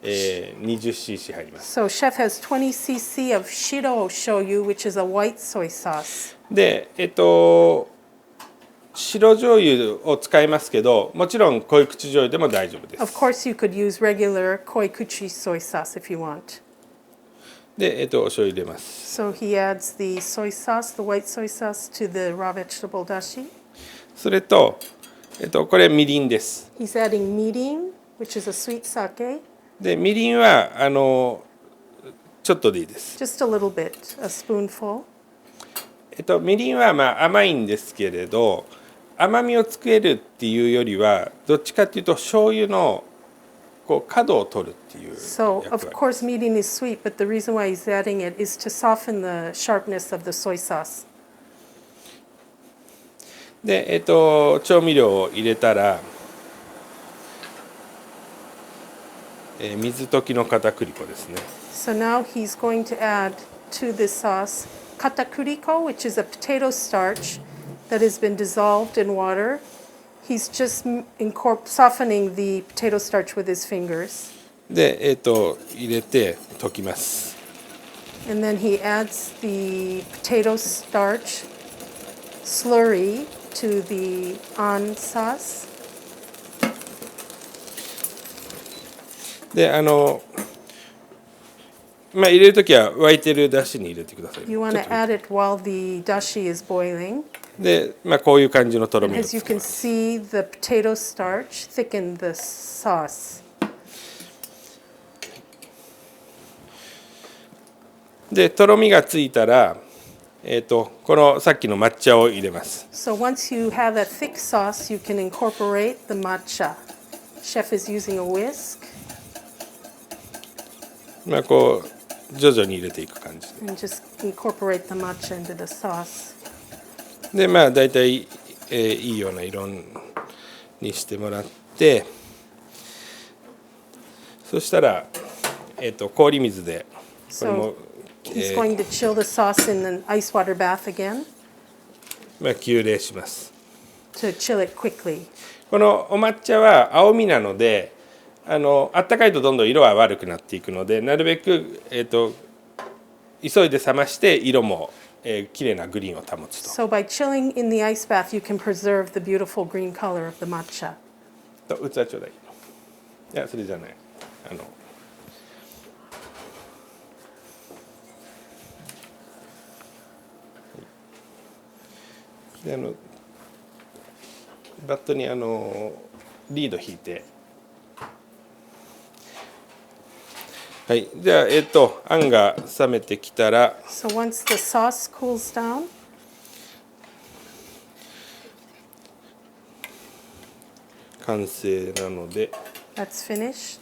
S3: 20cc 入ります。
S4: So chef has 20 cc of shiro shoyu, which is a white soy sauce.
S3: で、白醤油を使いますけど、もちろん濃い口醤油でも大丈夫で
S4: Of
S3: す。
S4: course, you could use regular koikuchi soy sauce if you want.
S3: で、お醤油入れます。
S4: So he adds the soy sauce, the white soy sauce, to the raw vegetable dashi.
S3: それと、これみりんです。
S4: He's adding mirin, which is a sweet sake,
S3: で、みりんはちょっとでいいです。
S4: just a little bit, a spoonful.
S3: みりんはまあ甘いんですけれど、甘みをつけるっていうよりはどっちかっていうと醤油のこう角を取るっていう
S4: So,
S3: 役
S4: of
S3: 割。
S4: course, mirin is sweet, but the reason why he's adding it is to soften the sharpness of the soy sauce.
S3: で、調味料を入れたら、水溶きの片栗粉ですね。
S4: So now he's going to add to this sauce katakuriko, which is a potato starch that has been dissolved in water. He's just softening the potato starch with his fingers.
S3: で、入れて溶きます。
S4: And then he adds the potato starch slurry to the on sauce.
S3: で、まあ入れるときは沸いてるだしに入れてください。
S4: You want to add it while the dashi is boiling.
S3: で、まあこういう感じのとろ
S4: And
S3: みを
S4: as you
S3: つけ
S4: can
S3: ます。
S4: see, the potato starch thickened the sauce.
S3: で、とろみがついたら、このさっきの抹茶を入れます。
S4: So once you have a thick sauce, you can incorporate the matcha. Chef is using a whisk
S3: まあこう徐々に入れていく感じ
S4: and just incorporate the matcha into the sauce.
S3: で、まあ大体、いいような色にしてもらって、そしたら、氷水でこれも、
S4: He's going to chill the sauce in an ice water bath again
S3: まあ急冷します。
S4: to chill it quickly.
S3: このお抹茶は青みなので、あったかいとどんどん色は悪くなっていくので、なるべく、急いで冷まして色も、きれいなグリーンを保つと。
S4: So by chilling in the ice bath, you can preserve the beautiful green color of the matcha.
S3: と器ちょうだい。いやそれじゃない。でバットにリード引いて、はい、じゃああんが冷めてきたら、
S4: So once the sauce cools down,
S3: 完成なので、
S4: that's finished.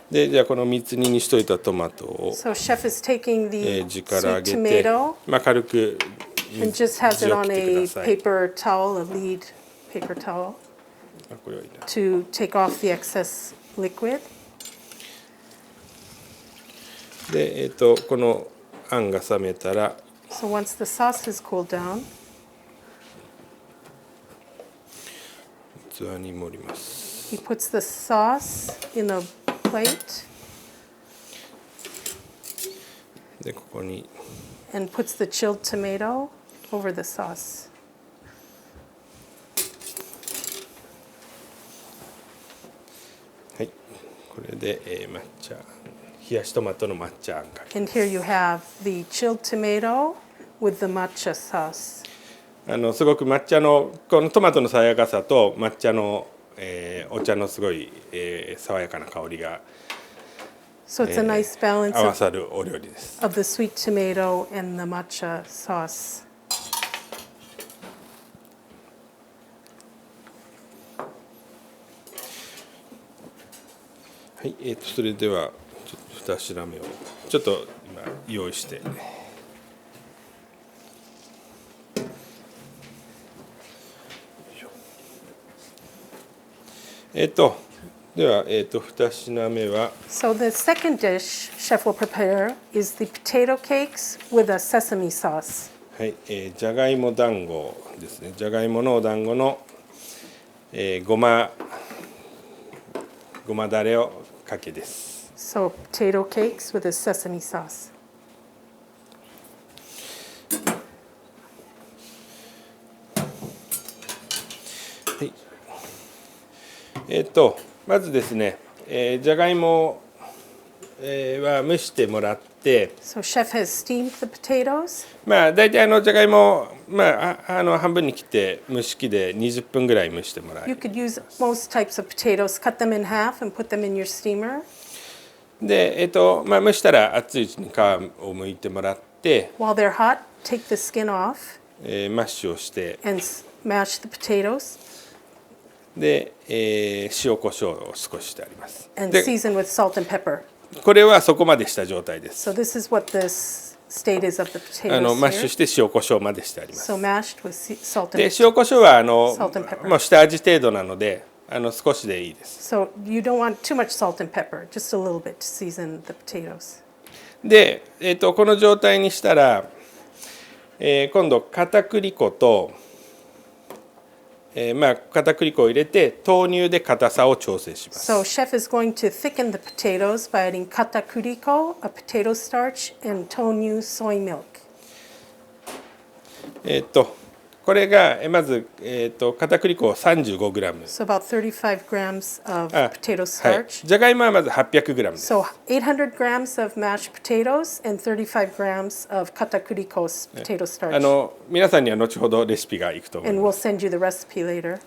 S3: でじゃあこの水煮にしといたトマトを、
S4: So chef is taking the
S3: 地から上
S4: sweet
S3: げて、
S4: tomato
S3: まあ軽く
S4: and just has
S3: 水
S4: it
S3: を
S4: on
S3: 切ってく
S4: a
S3: ださい。
S4: paper towel, a lead paper towel,
S3: あこれはいいな。
S4: to take off the excess liquid.
S3: でこのあんが冷めたら、
S4: So once the sauce has cooled down,
S3: 器に盛ります。
S4: he puts the sauce in a plate
S3: でここに
S4: and puts the chilled tomato over the sauce.
S3: これで、抹茶冷やしトマトの抹茶あんかけ。
S4: And here you have the chilled tomato with the matcha sauce.
S3: すごく抹茶のこのトマトの爽やかさと抹茶の、お茶のすごい、爽やかな香りが
S4: So it's a nice balance
S3: 合わさるお料理です。
S4: of the sweet tomato and the matcha sauce.
S3: はい、それではちょっと2品目をちょっと今用意して。では、2品目は
S4: So the second dish chef will prepare is the potato cakes with a sesame sauce.
S3: はい、じゃがいも団子ですね。じゃがいものお団子の、ごまだれをかけです。
S4: So potato cakes with a sesame sauce.
S3: はい。まずですね、じゃがいも、は蒸してもらって、
S4: So chef has steamed the potatoes.
S3: まあ大体じゃがいも、まあ半分に切って蒸し器で20分ぐらい蒸してもら
S4: You
S3: う。
S4: could use most types of potatoes, cut them in half and put them in your steamer.
S3: で、まあ蒸したら熱いうちに皮を剥いてもらって、
S4: While they're hot, take the skin off
S3: マッシュをして、
S4: and mash the potatoes
S3: で、塩コショウを少ししてあります。
S4: and
S3: で、
S4: season with salt and pepper.
S3: これはそこまでした状態です。
S4: So this is what this state is of the
S3: マッシュ
S4: potatoes
S3: し
S4: here.
S3: て塩コショウまでしてあります。
S4: So mashed with salt
S3: で
S4: and
S3: 塩コショウは
S4: Salt and pepper.
S3: もう下味程度なので少しでいいです。
S4: So you don't want too much salt and pepper, just a little bit to season the potatoes.
S3: で、この状態にしたら、今度片栗粉と、まあ片栗粉を入れて豆乳で硬さを調整します。
S4: So chef is going to thicken the potatoes by adding katakuriko, a potato starch, and tonyu soy milk.
S3: これがまず片栗粉 35g。
S4: So about 35 grams of
S3: あ、
S4: potato
S3: はい。
S4: starch.
S3: じゃがいもはまず 800g です。
S4: So 800 grams of mashed potatoes and 35 grams of katakuriko's potato starch.
S3: 皆さんには後ほどレシピがいくと思い
S4: And
S3: ま
S4: we'll
S3: す。
S4: send you the recipe later.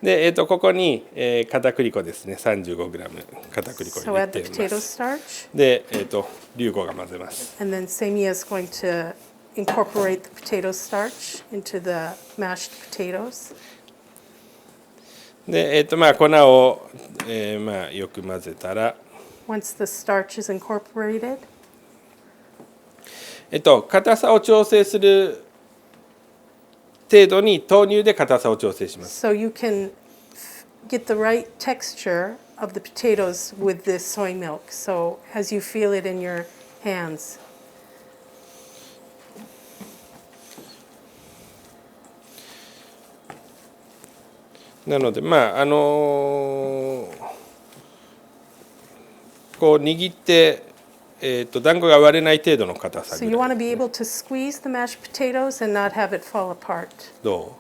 S3: で、ここに、片栗粉ですね 35g 片栗粉を
S4: So
S3: 入れ
S4: add
S3: て
S4: the
S3: い
S4: potato
S3: ます。
S4: starch.
S3: で、龍子が混ぜます。
S4: And then Samia is going to incorporate the potato starch into the mashed potatoes.
S3: で、まあ粉を、まあよく混ぜたら、
S4: Once the starch is incorporated,
S3: 硬さを調整する程度に豆乳で硬さを調整します。
S4: so you can get the right texture of the potatoes with this soy milk. So as you feel it in your hands.
S3: なのでまあこう握って、団子が割れない程度の硬さ
S4: So
S3: ぐ
S4: you
S3: ら
S4: want
S3: い。
S4: to be able to squeeze the mashed potatoes and not have it fall apart.
S3: ど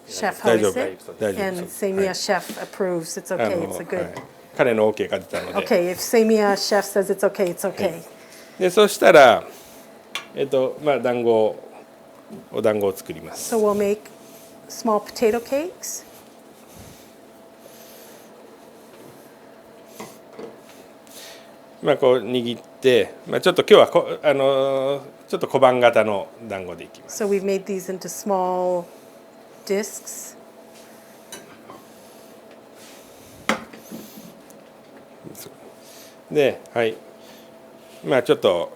S4: Chef, how
S3: 大丈
S4: is
S3: 夫
S4: it?
S3: 大丈夫
S4: And
S3: です。は
S4: Samia
S3: い
S4: chef approves. It's okay. It's a
S3: は
S4: good.
S3: い彼の OK が出たので、
S4: Okay, if Samia chef says it's okay, it's okay.
S3: でそしたら、まあお団子を作ります。
S4: So we'll make small potato cakes.
S3: まあこう握って、まあちょっと今日はちょっと小判型の団子でいきます。
S4: So we've made these into small discs.
S3: で、はい。まあちょっと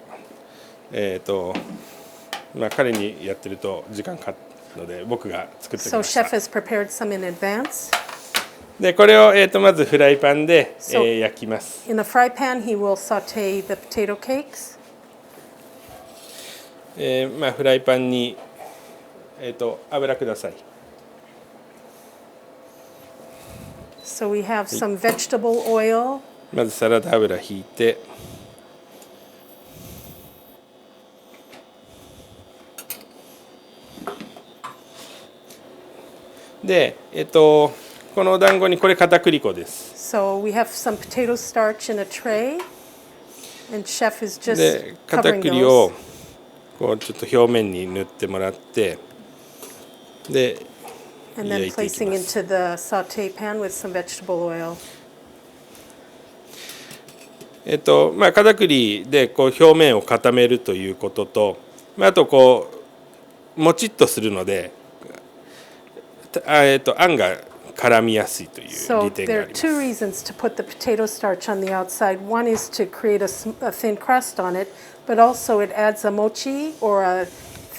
S3: まあ彼にやってると時間かかるので僕が作ってき
S4: So
S3: まし
S4: chef
S3: た。
S4: has prepared some in advance.
S3: でこれをまずフライパンで、焼きます。
S4: In the fry pan, he will saute the potato cakes.
S3: まあフライパンに油ください。
S4: So we have some vegetable oil.
S3: まずサラダ油ひいて、でこのお団子にこれ片栗粉です。
S4: So we have some potato starch in a tray, and chef is just
S3: で片
S4: covering
S3: 栗を
S4: those.
S3: こうちょっと表面に塗ってもらってで
S4: And
S3: 焼
S4: then
S3: いていき
S4: placing
S3: ます
S4: into the saute pan with some vegetable oil.
S3: 片栗でこう表面を固めるということと、あとこうもちっとするので、あんが絡みやすいという
S4: So
S3: 利点が
S4: there
S3: あ
S4: are
S3: ります。
S4: two reasons to put the potato starch on the outside. One is to create a thin crust on it, but also it adds a mochi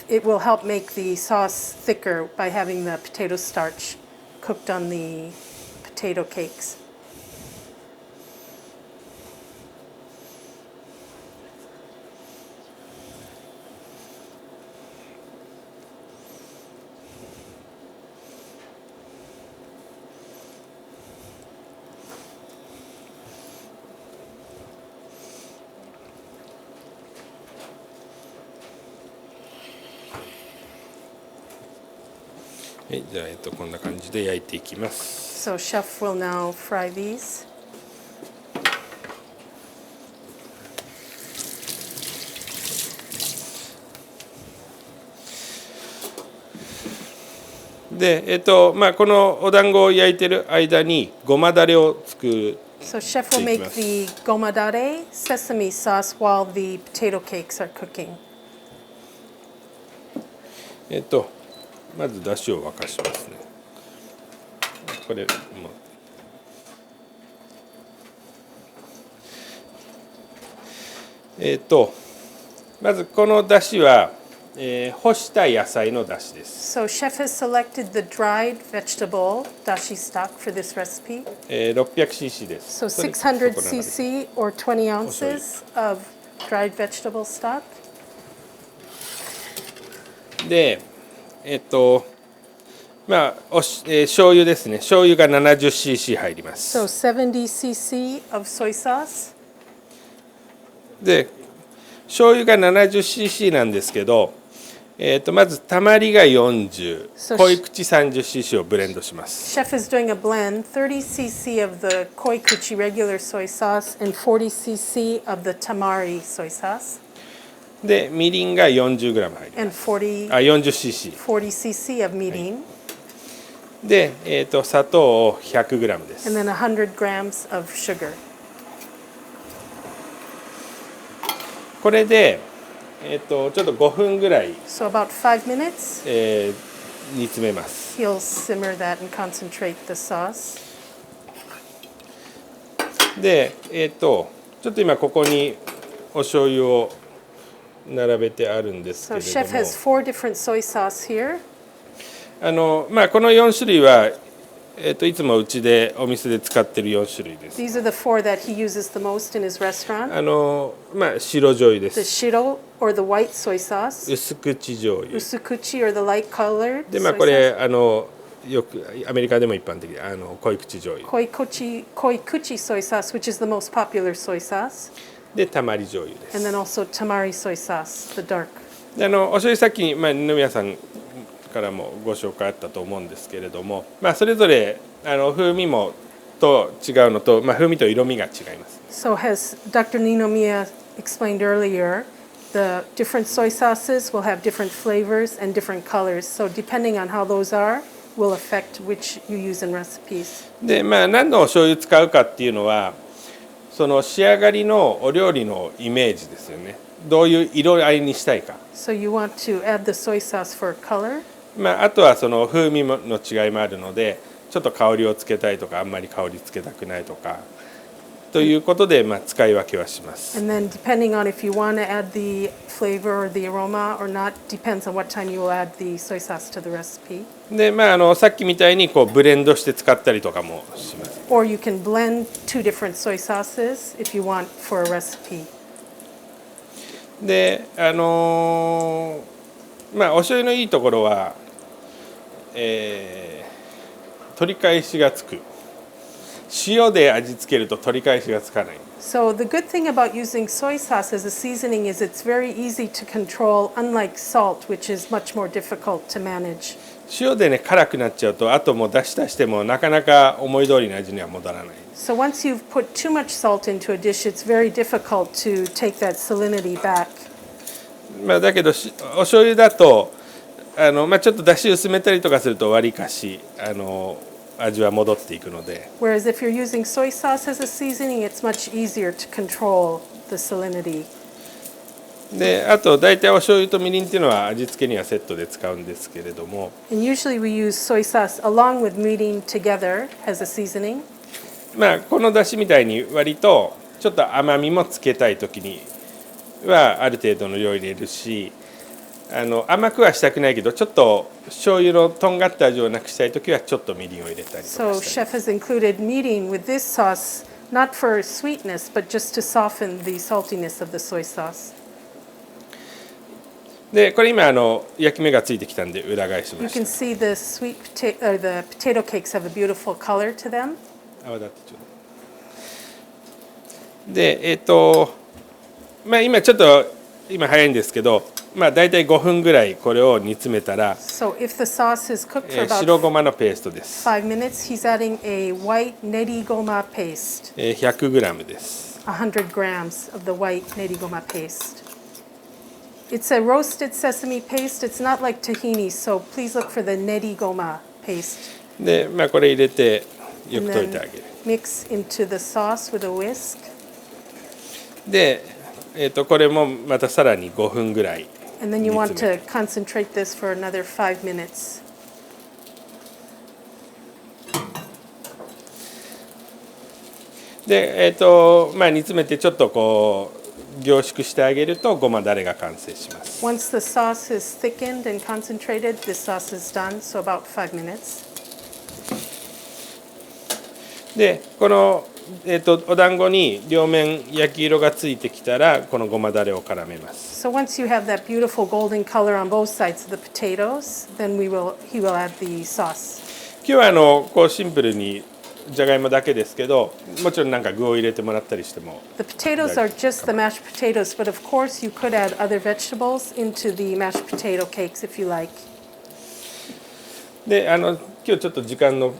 S4: it will help make the sauce thicker by having the potato starch cooked on the potato cakes.
S3: はい、じゃあ、こんな感じで焼いていきます。
S4: So chef will now fry these.
S3: で、このお団子を焼いてる間にごまだれを作る。
S4: So chef will make the gomadare sesame sauce while the potato cakes are cooking.
S3: まずだしを沸かしますね。これもまずこのだしは、干した野菜のだしです。
S4: So chef has selected the dried vegetable dashi stock for this recipe.
S3: 600cc です。
S4: So 600cc or 20 ounces of dried vegetable stock.
S3: で、醤油ですね。醤油が 70cc 入ります。
S4: So 70cc of soy sauce.
S3: で、醤油が 70cc なんですけど、まずたまりが40、濃い口 30cc をブレンドします。
S4: Chef is doing a blend, 30cc of the koikuchi regular soy sauce and 40cc of the tamari soy sauce.
S3: で、みりんが 40g 入り
S4: And
S3: ます。あ、 40cc。
S4: 40cc of mirin.
S3: で、砂糖を 100g です。
S4: And then 100 grams of sugar.
S3: これで、ちょっと5分ぐらい、
S4: So about 5 minutes,
S3: 煮詰めます。
S4: he'll simmer that and concentrate the sauce.
S3: で、ちょっと今ここにお醤油を並べてあるんですけ
S4: So
S3: れ
S4: chef
S3: ど
S4: has 4 different soy sauce here.
S3: も、この4種類は、いつもうちでお店で使ってる4種類です。
S4: These are the 4 that he uses the most in his restaurant.
S3: 白醤油で
S4: The
S3: す。
S4: shiro or the white soy sauce,
S3: 薄口醤油。
S4: usukuchi or the light colored
S3: で、
S4: soy
S3: これ
S4: sauce,
S3: よくアメリカでも一般的で濃い口醤油
S4: koikuchi soy sauce, which is the most popular soy sauce,
S3: でたまり醤油です。
S4: and then also tamari soy sauce, the dark.
S3: でお醤油さっきに、二宮さんからもご紹介あったと思うんですけれども、それぞれ風味もと違うのと、風味と色味が違います。
S4: So as Dr. Ninomiya explained earlier, the different soy sauces will have different flavors and different colors. So depending on how those are, will affect which you use in recipes.
S3: で、何のお醤油使うかっていうのは、その仕上がりのお料理のイメージですよね。どういう色合いにしたいか。
S4: So you want to add the soy sauce for color.
S3: あとはその風味の違いもあるので、ちょっと香りをつけたいとか、あんまり香りつけたくないとかということで、使い分けはします。
S4: And then depending on if you want to add the flavor or the aroma or not, depends on what time you will add the soy sauce to the recipe.
S3: で、さっきみたいにこうブレンドして使ったりとかもします。
S4: Or you can blend 2 different soy sauces if you want for a recipe.
S3: で、お醤油のいいところは、取り返しがつく。塩で味付けると取り返しがつかない。
S4: So the good thing about using soy sauce as a seasoning is it's very easy to control, unlike salt, which is much more difficult to manage.
S3: 塩でね辛くなっちゃうとあともう出してもなかなか思い通りの味には戻らない。
S4: So once you've put too much salt into a dish, it's very difficult to take that salinity back.
S3: だけどお醤油だとちょっと出汁薄めたりとかするとわりかし味は戻っていくので。
S4: Whereas if you're using soy sauce as a seasoning, it's much easier to control the salinity.
S3: であと大体お醤油とみりんっていうのは味付けにはセットで使うんですけれども、
S4: And usually we use soy sauce along with mirin together as a seasoning.
S3: この出汁みたいに割とちょっと甘みもつけたい時にはある程度の量入れるし、甘くはしたくないけどちょっと醤油のとんがった味をなくしたい時はちょっとみりんを入れたりとか
S4: So
S3: したり。
S4: chef has included mirin with this sauce, not for sweetness, but just to soften the saltiness of the soy sauce.
S3: でこれ今焼き目がついてきたんで裏返し
S4: You
S3: まし
S4: can
S3: た。
S4: see the the potato cakes have a beautiful color to them.
S3: 泡立ってちょうどで今ちょっと今早いんですけど、大体5分ぐらいこれを煮詰めたら、
S4: So if the sauce is cooked for
S3: 白
S4: about
S3: ごまのペーストです。
S4: 5 minutes, he's adding a white neri goma paste,
S3: 100グラムです。
S4: 100 grams of the white neri goma paste. It's a roasted sesame paste. It's not like tahini, so please look for the neri goma paste.
S3: でこれ入れてよ
S4: And
S3: く溶いて
S4: then
S3: あげる。
S4: mix into the sauce with a whisk.
S3: でこれもまたさらに5分ぐらい
S4: And then you
S3: 煮
S4: want
S3: 詰め
S4: to concentrate this for another 5 minutes.
S3: で煮詰めてちょっとこう凝縮してあげるとごまだれが完成します。
S4: Once the sauce is thickened and concentrated, this sauce is done, so about 5 minutes.
S3: でこの、お団子に両面焼き色がついてきたらこのごまだれを絡めます。
S4: So once you have that beautiful golden color on both sides of the potatoes, then he will add the sauce.
S3: 今日はこうシンプルにじゃがいもだけですけど、もちろんなんか具を入れてもらったりしても。
S4: The potatoes are just the mashed potatoes, but of course you could add other vegetables into the mashed potato cakes if you like.
S3: で今日ちょっと時間の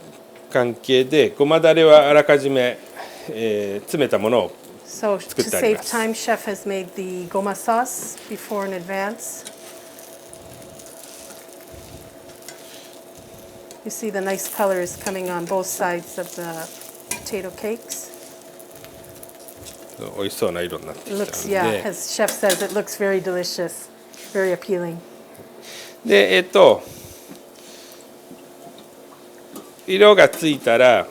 S3: 関係でごまだれはあらかじめ、詰めたものを
S4: So
S3: 作
S4: to
S3: ってありま
S4: save
S3: す。
S4: time, chef has made the goma sauce before in advance. You see the nice colors coming on both sides of the potato cakes.
S3: 美味しそうな色になってき
S4: It
S3: た
S4: looks,
S3: の
S4: yeah,
S3: で、
S4: as chef says, it looks very delicious, very appealing.
S3: で色がついたら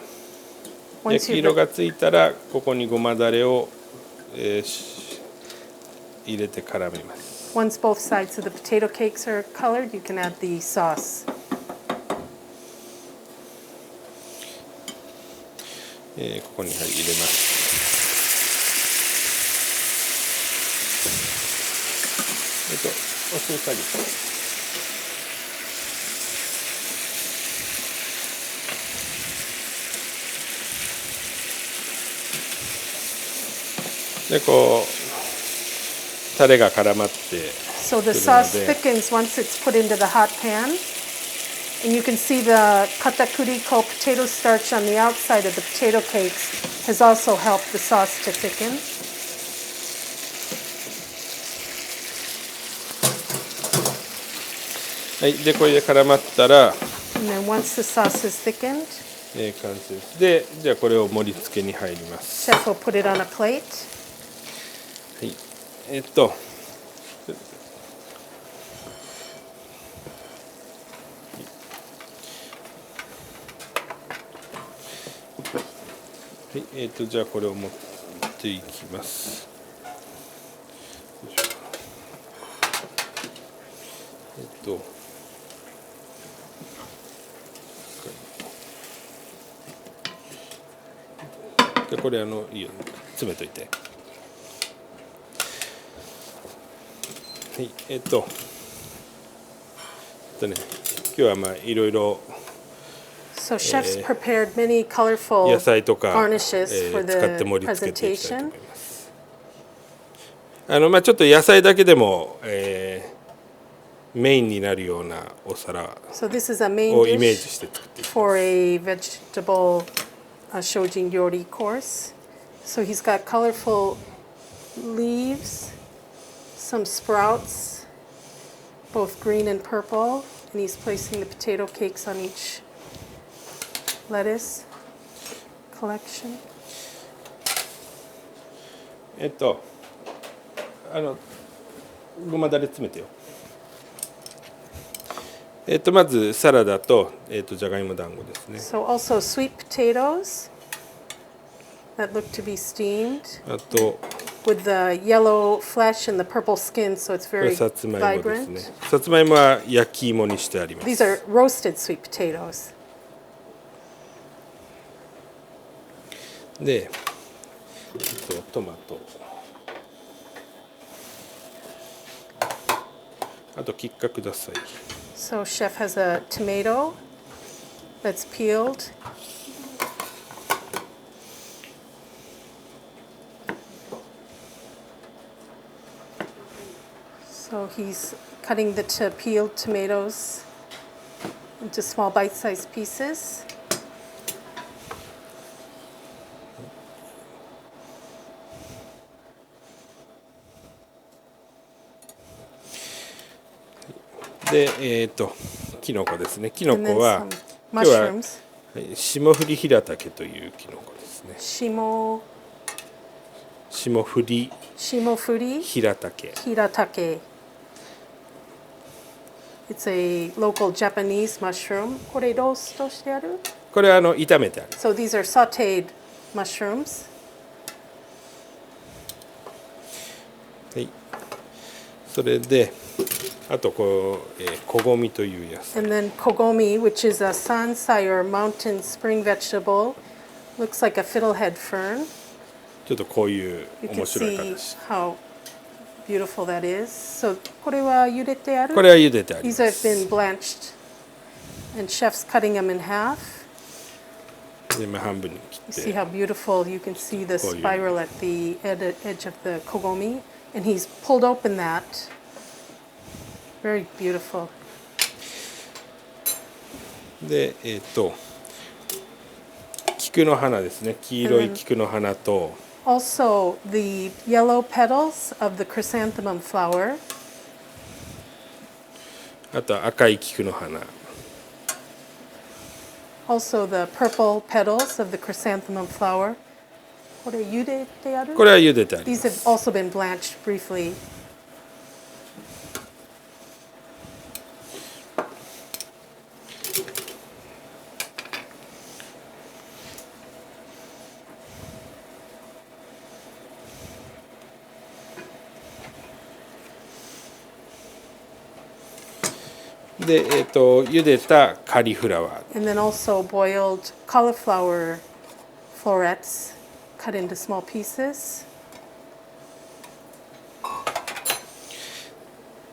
S4: Once
S3: 焼き
S4: you've
S3: 色がついたらここにごまだれを、入れて絡めます。
S4: Once both sides of the potato cakes are colored, you can add the sauce.
S3: ここに入れます。お酢下げて。でこうタレが絡まって
S4: So the
S3: くる
S4: sauce
S3: ので
S4: thickens once it's put into the hot pan. And you can see the katakuriko potato starch on the outside of the potato cakes has also helped the sauce to thicken.
S3: はい、でこれで絡まったら、
S4: And then once the sauce is thickened,
S3: 完成です。でじゃあこれを盛り付けに入ります。
S4: chef will put it on a plate.
S3: はい、はい、じゃあこれを持っていきます。でこれいいよ詰めといて。はい、ね、今日はまあいろいろ
S4: So chef's prepared many colorful
S3: 野菜とか、
S4: garnishes for
S3: 使って
S4: the
S3: 盛り付けていきたいと
S4: presentation.
S3: 思います。ちょっと野菜だけでも、メインになるようなお皿
S4: So this is a main
S3: をイメージ
S4: dish
S3: して作っていきます。
S4: for a vegetable Shojin Ryouri course. So he's got colorful leaves, some sprouts, both green and purple, and he's placing the potato cakes on each lettuce collection.
S3: ごまだれ詰めてよ。まずサラダとじゃがいも団子ですね。
S4: So also sweet potatoes that look to be steamed
S3: あと
S4: with the yellow flesh and the purple skin, so it's
S3: これ
S4: very
S3: さつまいもです
S4: vibrant.
S3: ね。さつまいもは焼き芋にしてあります。
S4: These are roasted sweet potatoes.
S3: で、トマト、あと切ったください。
S4: So chef has a tomato that's peeled. So he's cutting the peeled tomatoes into small bite-sized pieces.
S3: で、きのこですね。きの
S4: And then
S3: こは
S4: some
S3: 今日は
S4: mushrooms.
S3: 霜降り平竹というきのこですね。
S4: Shimo
S3: 霜降り
S4: Shimofuri
S3: 平竹。
S4: hiratake. It's a local Japanese mushroom. これローストしてある?
S3: これは炒めてある。
S4: So these are sautéed mushrooms.
S3: はい。それで、あとこごみというやつ。
S4: And then kogomi, which is a sansai or mountain spring vegetable. Looks like a fiddlehead fern.
S3: ちょっとこういう
S4: You can
S3: 面白い
S4: see
S3: 形。
S4: how beautiful that is. So これは茹でてある?
S3: これは茹でてありま
S4: These have
S3: す。
S4: been blanched. And chef's cutting them in half.
S3: で、半分に
S4: You
S3: 切
S4: see
S3: って。
S4: how beautiful you can see the
S3: こういう。
S4: spiral at the edge of the kogomi. And he's pulled open that. Very beautiful.
S3: で、菊の花ですね。黄色い菊の花と、
S4: Also, the yellow petals of the chrysanthemum flower.
S3: あと赤い菊の花。
S4: Also, the purple petals of the chrysanthemum flower. これ茹でてある?
S3: これは茹でてありま
S4: These have
S3: す。
S4: also been blanched briefly.
S3: で、茹でたカリフラワー。
S4: And then also boiled cauliflower florets cut into small pieces.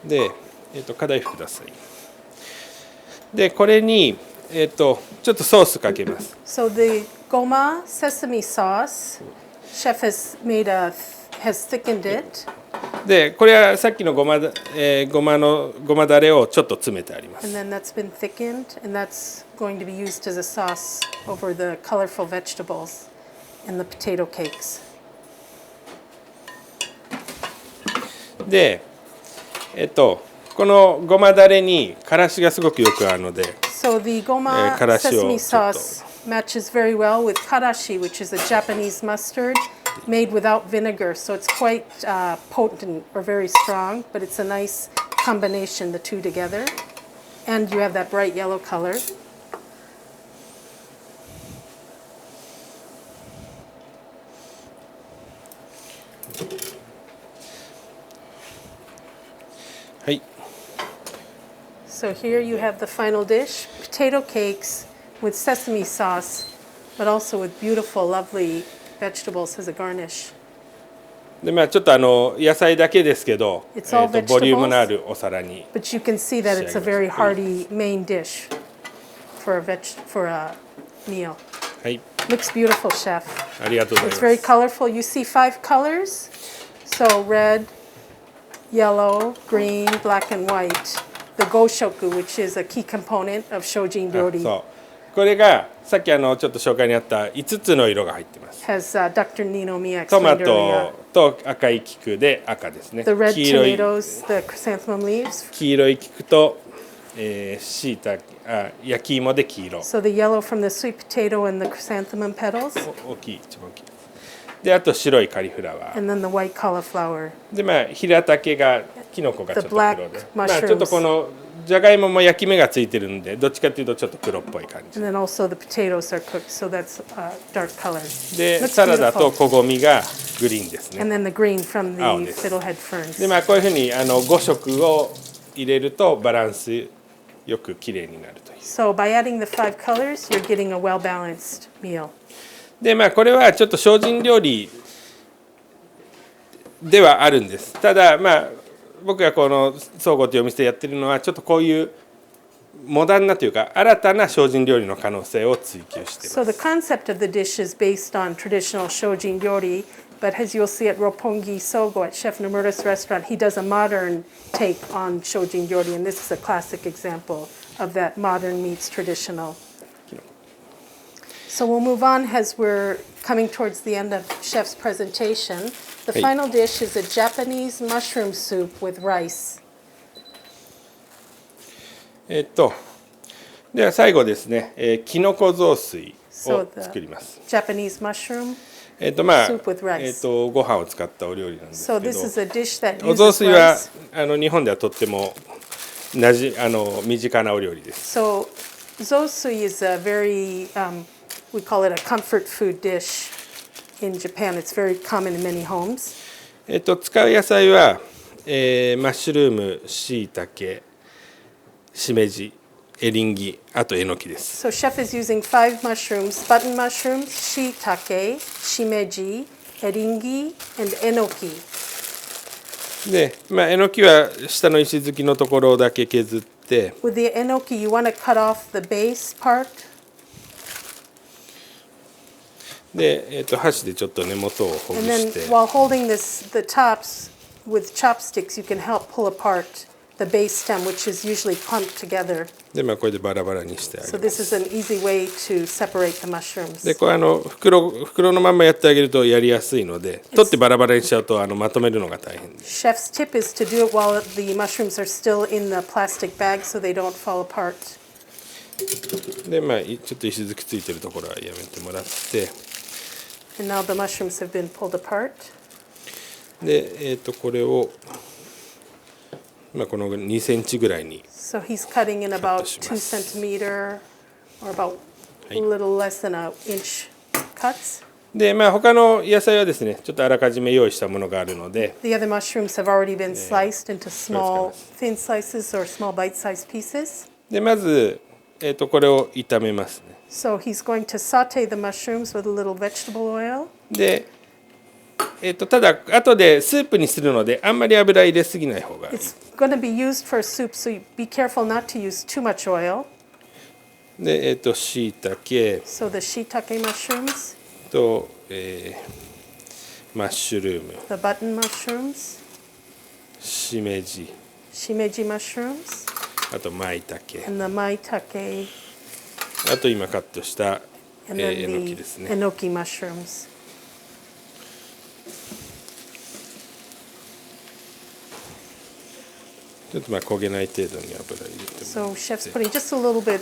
S3: で、課題服ください。で、これに、ちょっとソースかけます。
S4: So the goma sesame sauce, chef has thickened it.
S3: で、これはさっきのごまだれをちょっと詰めてありま
S4: And
S3: す。
S4: then that's been thickened, and that's going to be used as a sauce over the colorful vegetables and the potato cakes.
S3: で、このごまだれにからしがすごくよく合うので、
S4: So the goma sesame sauce matches very well with karashi, which is a Japanese mustard made without vinegar. So it's quite potent or very strong, but it's a nice combination, the two together. And you have that bright yellow color.
S3: はい。
S4: So here you have the final dish, potato cakes with sesame sauce, but also with beautiful, lovely vegetables as a garnish.
S3: で、ちょっと野菜だけですけど、
S4: It's all
S3: ボリュームのあるお皿に。
S4: But you can see that it's a very hearty main dish for a meal.
S3: はい。
S4: Looks beautiful, chef.
S3: ありがとうご
S4: It's
S3: ざい
S4: very
S3: ます。
S4: colorful. You see 5 colors. So red, yellow, green, black, and white. the goshoku, which is a key component of Shojin
S3: あ
S4: Ryouri.
S3: そうこれがさっきちょっと紹介にあった5つの色が入ってます。
S4: Has Dr. Ninomiya
S3: トマ
S4: explained earlier.
S3: トと赤い菊で赤ですね。
S4: The red
S3: 黄色い
S4: tomatoes, the chrysanthemum leaves.
S3: 黄色い菊と、しいた焼き芋で黄色。
S4: So the yellow from the sweet potato and the chrysanthemum petals.
S3: 大きい一番大きい。であと白いカリフラワー。
S4: And then the white cauliflower.
S3: で平竹がキノコがちょっと黒
S4: The
S3: で
S4: black
S3: ちょっとこのじゃがいもも焼き目がついてるんでどっちかというとちょっと黒っぽい感じ
S4: And then also the potatoes are cooked, so that's dark color.
S3: で
S4: Looks
S3: サラダと
S4: beautiful.
S3: 小ごみがグリーンですね
S4: And then the green from the
S3: 青です。
S4: fiddlehead ferns.
S3: でこういうふうに5色を入れるとバランスよくきれいになるという
S4: So by adding the 5 colors, you're getting a well-balanced meal.
S3: でこれはちょっと精進料理ではあるんです。ただ僕がこの総合というお店でやってるのはちょっとこういうモダンなというか新たな精進料理の可能性を追求しています。
S4: So the concept of the dish is based on traditional Shojin Ryouri, but as you'll see at Roppongi Sogo at Chef Nomura's restaurant, he does a modern take on Shojin Ryouri, and this is a classic example of that modern meets traditional. So we'll move on as we're coming towards the end of Chef's presentation. The
S3: Hey.
S4: final dish is a Japanese mushroom soup with rice.
S3: では最後ですね、きのこ雑炊を
S4: So the
S3: 作ります。
S4: Japanese mushroom.
S3: soup
S4: with rice.
S3: ご飯を使ったお料理なんです
S4: So
S3: け
S4: this is
S3: ど、
S4: a dish that
S3: お雑
S4: uses
S3: 炊は
S4: rice.
S3: 日本ではとっても身近なお料理です。
S4: So zosui is a very, we call it a comfort food dish in Japan. It's very common in many homes.
S3: 使う野菜は、マッシュルーム、しいたけ、しめじ、エリンギ、あとえのきです。
S4: So chef is using 5 mushrooms, button mushrooms, shiitake, shimeji, eringi, and enoki.
S3: で、えのきは下の石突きのところだけ削って、
S4: With the enoki, you want to cut off the base part.
S3: で、箸でちょっと根元をほぐ
S4: And then
S3: して、
S4: while holding the tops with chopsticks, you can help pull apart the base stem, which is usually clumped together.
S3: で、これでバラバラにしてあげ
S4: So
S3: ま
S4: this
S3: す。
S4: is an easy way to separate the mushrooms.
S3: で、これ袋のまんまやってあげるとやりやすいので、取ってバラバラにしちゃうとまとめるのが大変です。
S4: Chef's tip is to do it while the mushrooms are still in the plastic bag so they don't fall apart.
S3: で、ちょっと石突きついてるところはやめてもらって、
S4: And now the mushrooms have been pulled apart.
S3: で、これを、この2センチぐらいに
S4: So he's cutting in about 2
S3: します。
S4: centimeter or about
S3: は
S4: a
S3: い。
S4: little less than an inch cuts.
S3: で、他の野菜はですね、ちょっとあらかじめ用意したものがあるので、
S4: The other mushrooms have already been sliced into small,
S3: good.
S4: thin slices or small bite-sized pieces.
S3: でまず、これを炒めますね。
S4: So he's going to saute the mushrooms with a little vegetable oil.
S3: で、ただ後でスープにするのであんまり油入れすぎない方がいい。
S4: It's going to be used for soup, so be careful not to use too much oil.
S3: で、しいたけ
S4: So the shiitake mushrooms,
S3: と、マッシュルーム、
S4: the button mushrooms,
S3: しめじ、
S4: shimeji mushrooms,
S3: あとまいたけ、
S4: and the maitake,
S3: あと今カットした、
S4: and
S3: え
S4: then
S3: のき
S4: the
S3: ですね。
S4: enoki mushrooms.
S3: ちょっと焦げない程度に油入れても
S4: So chef's putting just a little bit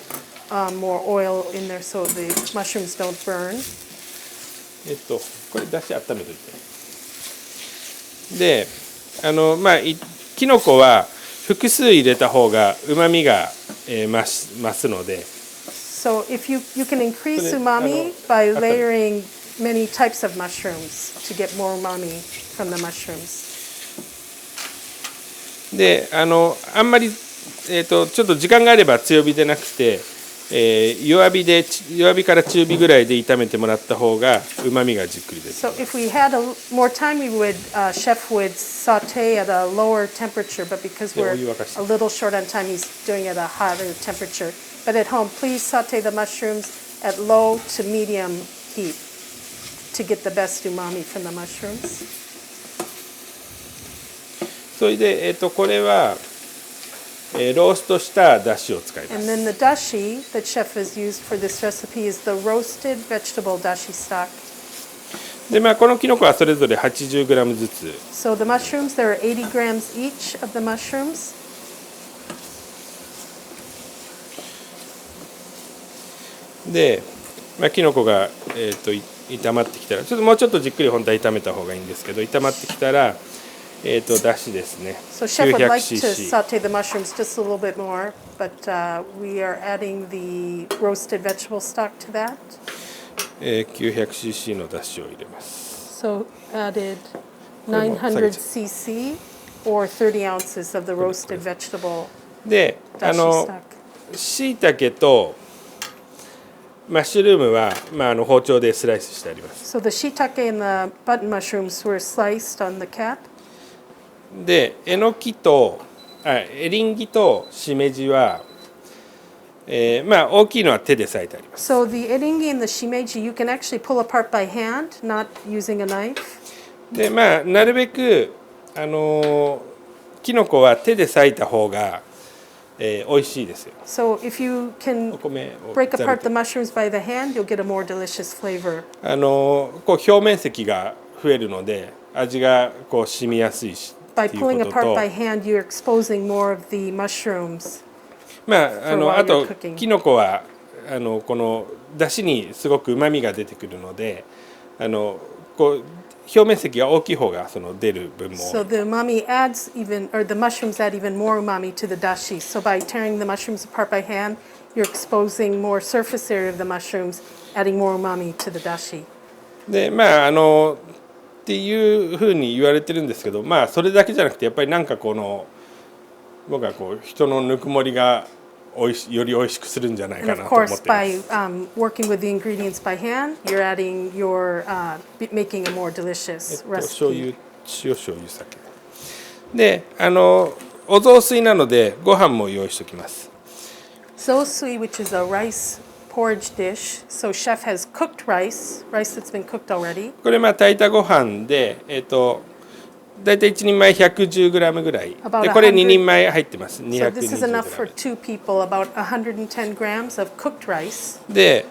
S4: more oil in there so the mushrooms don't burn.
S3: これだし温めといて。で、きのこは複数入れた方が旨味が、増すので。
S4: So if you can increase
S3: So the-
S4: umami by
S3: okay.
S4: layering many types of mushrooms to get more umami from the mushrooms.
S3: で、あんまり、ちょっと時間があれば強火でなくて、弱火から中火ぐらいで炒めてもらった方が旨味がじっくりです。
S4: So if we had more time, we would chef would saute at a lower temperature. But because we're a little short on time, he's doing it at a hotter temperature. But at home, please saute the mushrooms at low to medium heat to get the best umami from the mushrooms.
S3: それで、これは、ローストしただしを使いま
S4: And
S3: す。
S4: then the dashi that chef has used for this recipe is the roasted vegetable dashi stock.
S3: で、このきのこはそれぞれ 80g ずつ。
S4: So the mushrooms, there are 80 grams each of the mushrooms.
S3: で、きのこが、炒まってきたら、もうちょっとじっくり本当は炒めた方がいいんですけど、炒まってきたら、だしですね。
S4: So chef would like to
S3: 900cc。
S4: saute the mushrooms just a little bit more, but we are adding the roasted vegetable stock to that.
S3: 900cc のだしを入れます。
S4: So added
S3: も下げちゃう。
S4: 900cc or 30 ounces of the roasted vegetable
S3: で、
S4: dashi stock.
S3: しいたけとマッシュルームは、包丁でスライスしてあります。
S4: So the shiitake and the button mushrooms were sliced on the cap.
S3: で、エリンギとしめじは、大きいのは手で裂いてあります。
S4: So the eringi and the shimeji you can actually pull apart by hand, not using a knife.
S3: で、なるべくきのこは手で裂いた方が、美味しいですよ。
S4: So if you can
S3: お米を
S4: break
S3: ざる
S4: apart the mushrooms by the hand, you'll get a more delicious flavor.
S3: こう表面積が増えるので味がこう染みやすいし
S4: By
S3: っていう
S4: pulling
S3: こと
S4: apart
S3: と、
S4: by hand, you're exposing more of the mushrooms.
S3: あ
S4: while
S3: と
S4: you're cooking.
S3: きのこはこのだしにすごくうまみが出てくるのでこう表面積が大きい方がその出る分も多い。
S4: So the umami adds even, or the mushrooms add even more umami to the dashi. So by tearing the mushrooms apart by hand, you're exposing more surface area of the mushrooms, adding more umami to the dashi.
S3: でっていうふうに言われてるんですけど、それだけじゃなくてやっぱりなんか僕はこう人のぬくもりがより美味しくするんじゃない
S4: And
S3: か
S4: of
S3: なと思っ
S4: course,
S3: てます。
S4: by working with the ingredients by hand, you're adding your, making a more delicious
S3: 醤
S4: recipe.
S3: 油、塩醤油酒でお雑炊なのでご飯も用意しておきます。
S4: Zosui, which is a rice porridge dish. So chef has cooked rice that's been cooked already.
S3: これ炊いたご飯でだいたい1人前 110g ぐらいで、
S4: About
S3: これ2
S4: 100
S3: 人前入ってます。
S4: So this is enough for
S3: 220g
S4: two people, about 110 grams of cooked rice.
S3: で、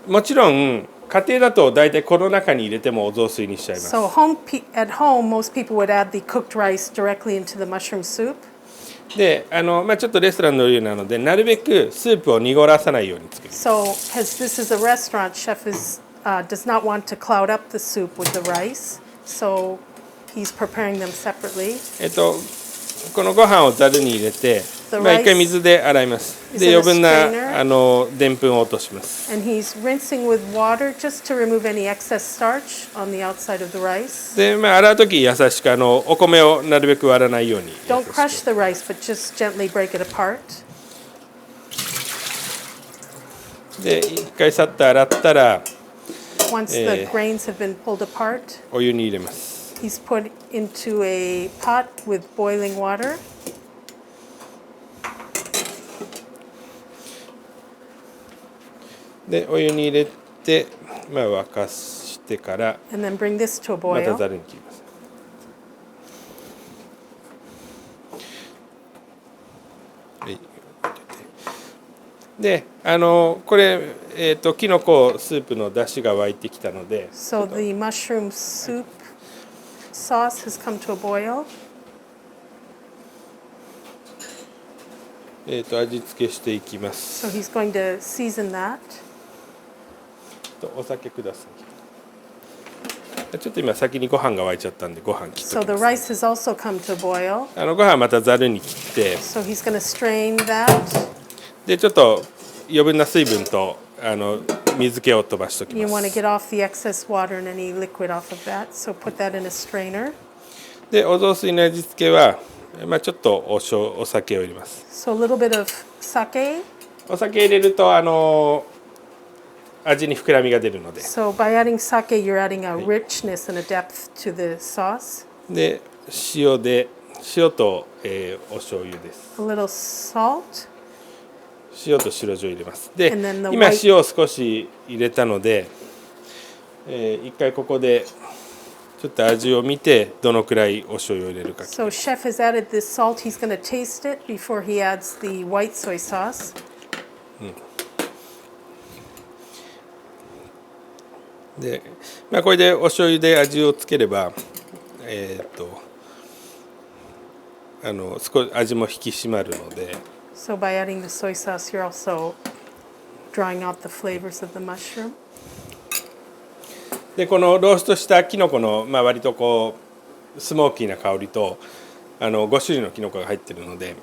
S3: もちろん家庭だとだいたいこの中に入れてもお雑炊にしちゃいます。
S4: So at home, most people would add the cooked rice directly into the mushroom soup.
S3: でちょっとレストランのようなのでなるべくスープを濁らさないように作ります。
S4: So as this is a restaurant, chef does not want to cloud up the soup with the rice. So he's preparing them separately.
S3: このご飯をざるに入れて、
S4: The rice
S3: 一回水で洗います。
S4: is
S3: で
S4: in a
S3: 余分な
S4: strainer.
S3: でんぷんを落とします。
S4: And he's rinsing with water just to remove any excess starch on the outside of the rice.
S3: で洗う時優しくお米をなるべく割らないように優し
S4: Don't
S3: く
S4: crush the rice, but just gently break it apart.
S3: で一回さっと洗ったら
S4: Once the grains have been pulled apart,
S3: お湯に入れます。
S4: he's put into a pot with boiling water.
S3: でお湯に入れて、沸かしてから
S4: And then bring this to a
S3: また
S4: boil.
S3: ざるに切ります。でこれきのこスープの出汁が沸いてきたので
S4: So the mushroom soup sauce has come to a boil.
S3: 味付けしていきます。
S4: So he's going to season that.
S3: お酒ください。ちょっと今先にご飯が沸いちゃったんでご飯切ってお
S4: So
S3: き
S4: the
S3: ます。
S4: rice has also come to a boil.
S3: ご飯またざるに切って
S4: So he's going to strain that.
S3: でちょっと余分な水分と水気を飛ばしておき
S4: You
S3: ま
S4: want to
S3: す。
S4: get off the excess water and any liquid off of that. So put that in a strainer.
S3: でお雑炊の味付けは、ちょっとお酒を入れます。
S4: So a little bit of sake.
S3: お酒入れると味に膨らみが出るので。
S4: So by adding sake, you're adding a richness and a depth to the sauce.
S3: で塩と、お醤油です。
S4: A little salt.
S3: 塩と白醤油入れます。で
S4: And then the
S3: 今
S4: white-
S3: 塩を少し入れたので、一回ここでちちょっと味を見てどのくらいお醤油を入れるか。
S4: So chef has added this salt. He's going to taste it before he adds the white soy sauce.
S3: で、これでお醤油で味をつければ少し味も引き締まるので。
S4: So by adding the soy sauce, you're also drawing out the flavors of the mushroom.
S3: でこのローストしたきのこの、割とこうスモーキーな香りと5種類のきのこが入っているので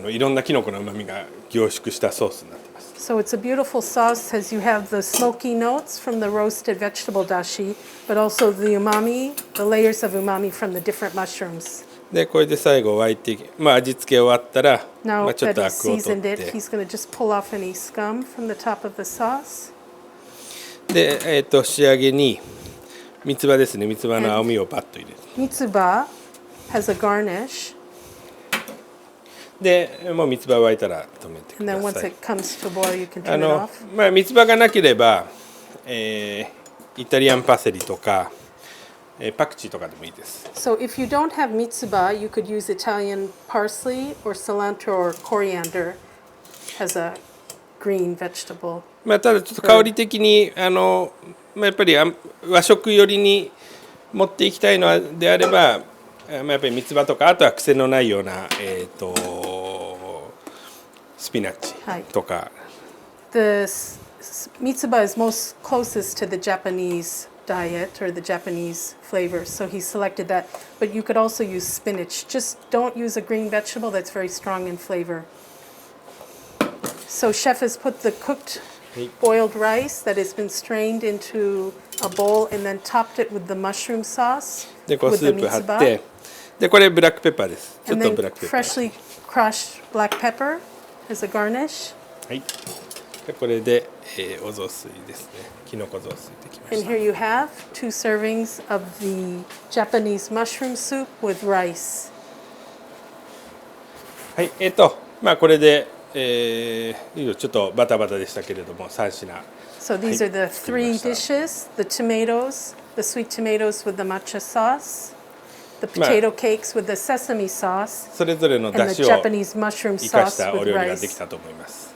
S3: いろんなきのこのうまみが凝縮したソースになっています。
S4: So it's a beautiful sauce as you have the smoky notes from the roasted vegetable dashi, but also the umami, the layers of umami from the different mushrooms.
S3: でこれで最後沸いて、味付け終わったら、
S4: Now
S3: ちょっ
S4: that
S3: と
S4: he's
S3: アクを取っ
S4: seasoned it,
S3: て
S4: he's going to just pull off any scum from the top of the sauce.
S3: で、仕上げに三つ葉ですね。三つ葉の青みをパッと入れる。
S4: Mitsuba has a garnish,
S3: でもう三つ葉沸いたら止めてく
S4: and
S3: だ
S4: then once
S3: さい。
S4: it comes to a boil, you can turn it off.
S3: 三つ葉がなければ、イタリアンパセリとか、パクチーとかでもいいです。
S4: So if you don't have mitsuba, you could use Italian parsley or cilantro or coriander as a green vegetable.
S3: ただちょっと香り的にやっぱり和食寄りに持っていきたいのであれば、やっぱり三つ葉とか、あとは癖のないようなスピナッチとか。
S4: The mitsuba is most closest to the Japanese diet or the Japanese flavor, so he selected that. But you could also use spinach. Just don't use a green vegetable that's very strong in flavor. So chef has put the cooked boiled rice that has been strained into a bowl and then topped it with the mushroom sauce
S3: でこう
S4: with
S3: ス
S4: the
S3: ープ張っ
S4: mitsuba.
S3: て、でこれブラックペッパーです。ちょっ
S4: And
S3: と
S4: then
S3: ブラックペッパー。
S4: freshly crushed black pepper as a garnish.
S3: はい。でこれで、お雑炊ですね。きのこ雑炊できま
S4: And
S3: し
S4: here you have 2 servings of the Japanese mushroom soup with rice.
S3: た。はい。これで、ちょっとバタバタでしたけれども、3品。
S4: So these are the 3 dishes: the tomatoes, the sweet tomatoes with the matcha sauce, the potato cakes with the sesame sauce,
S3: それぞれの
S4: and
S3: 出
S4: the
S3: 汁を
S4: Japanese mushroom
S3: 生かし
S4: sauce
S3: たお
S4: with
S3: 料理ができ
S4: rice.
S3: たと思います。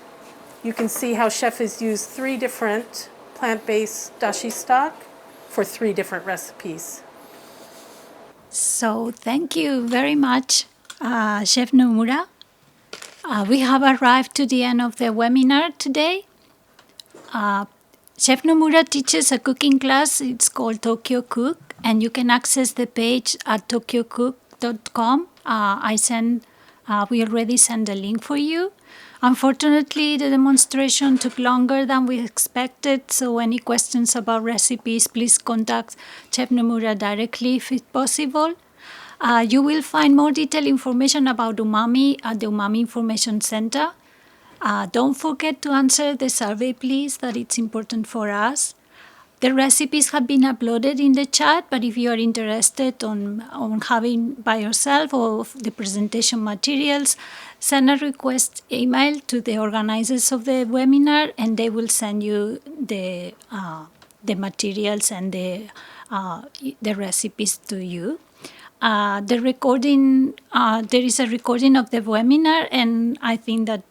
S4: You can see how chef has used 3 different plant-based dashi stock for 3 different recipes.
S1: So thank you very much, Chef Nomura. We have arrived to the end of the webinar today. Chef Nomura teaches a cooking class. It's called Tokyo Cook, and you can access the page at tokyocook.com. We already sent a link for you. Unfortunately, the demonstration took longer than we expected, so any questions about recipes, please contact Chef Nomura directly if it's possible. You will find more detailed information about umami at the Umami Information Center. Don't forget to answer the survey, please, that it's important for us. The recipes have been uploaded in the chat, but if you are interested on having by yourself or the presentation materials, send a request email to the organizers of the webinar, and they will send you the materials and the recipes to you. The recording, there is a recording of the webinar, and I think that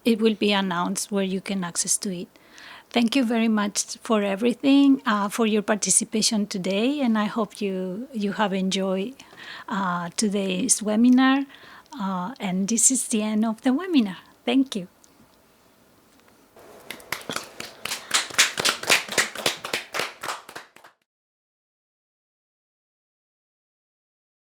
S1: it will be announced where you can access to it. Thank you very much for everything, for your participation today, and I hope you have enjoyed today's webinar. And this is the end of the webinar. Thank you.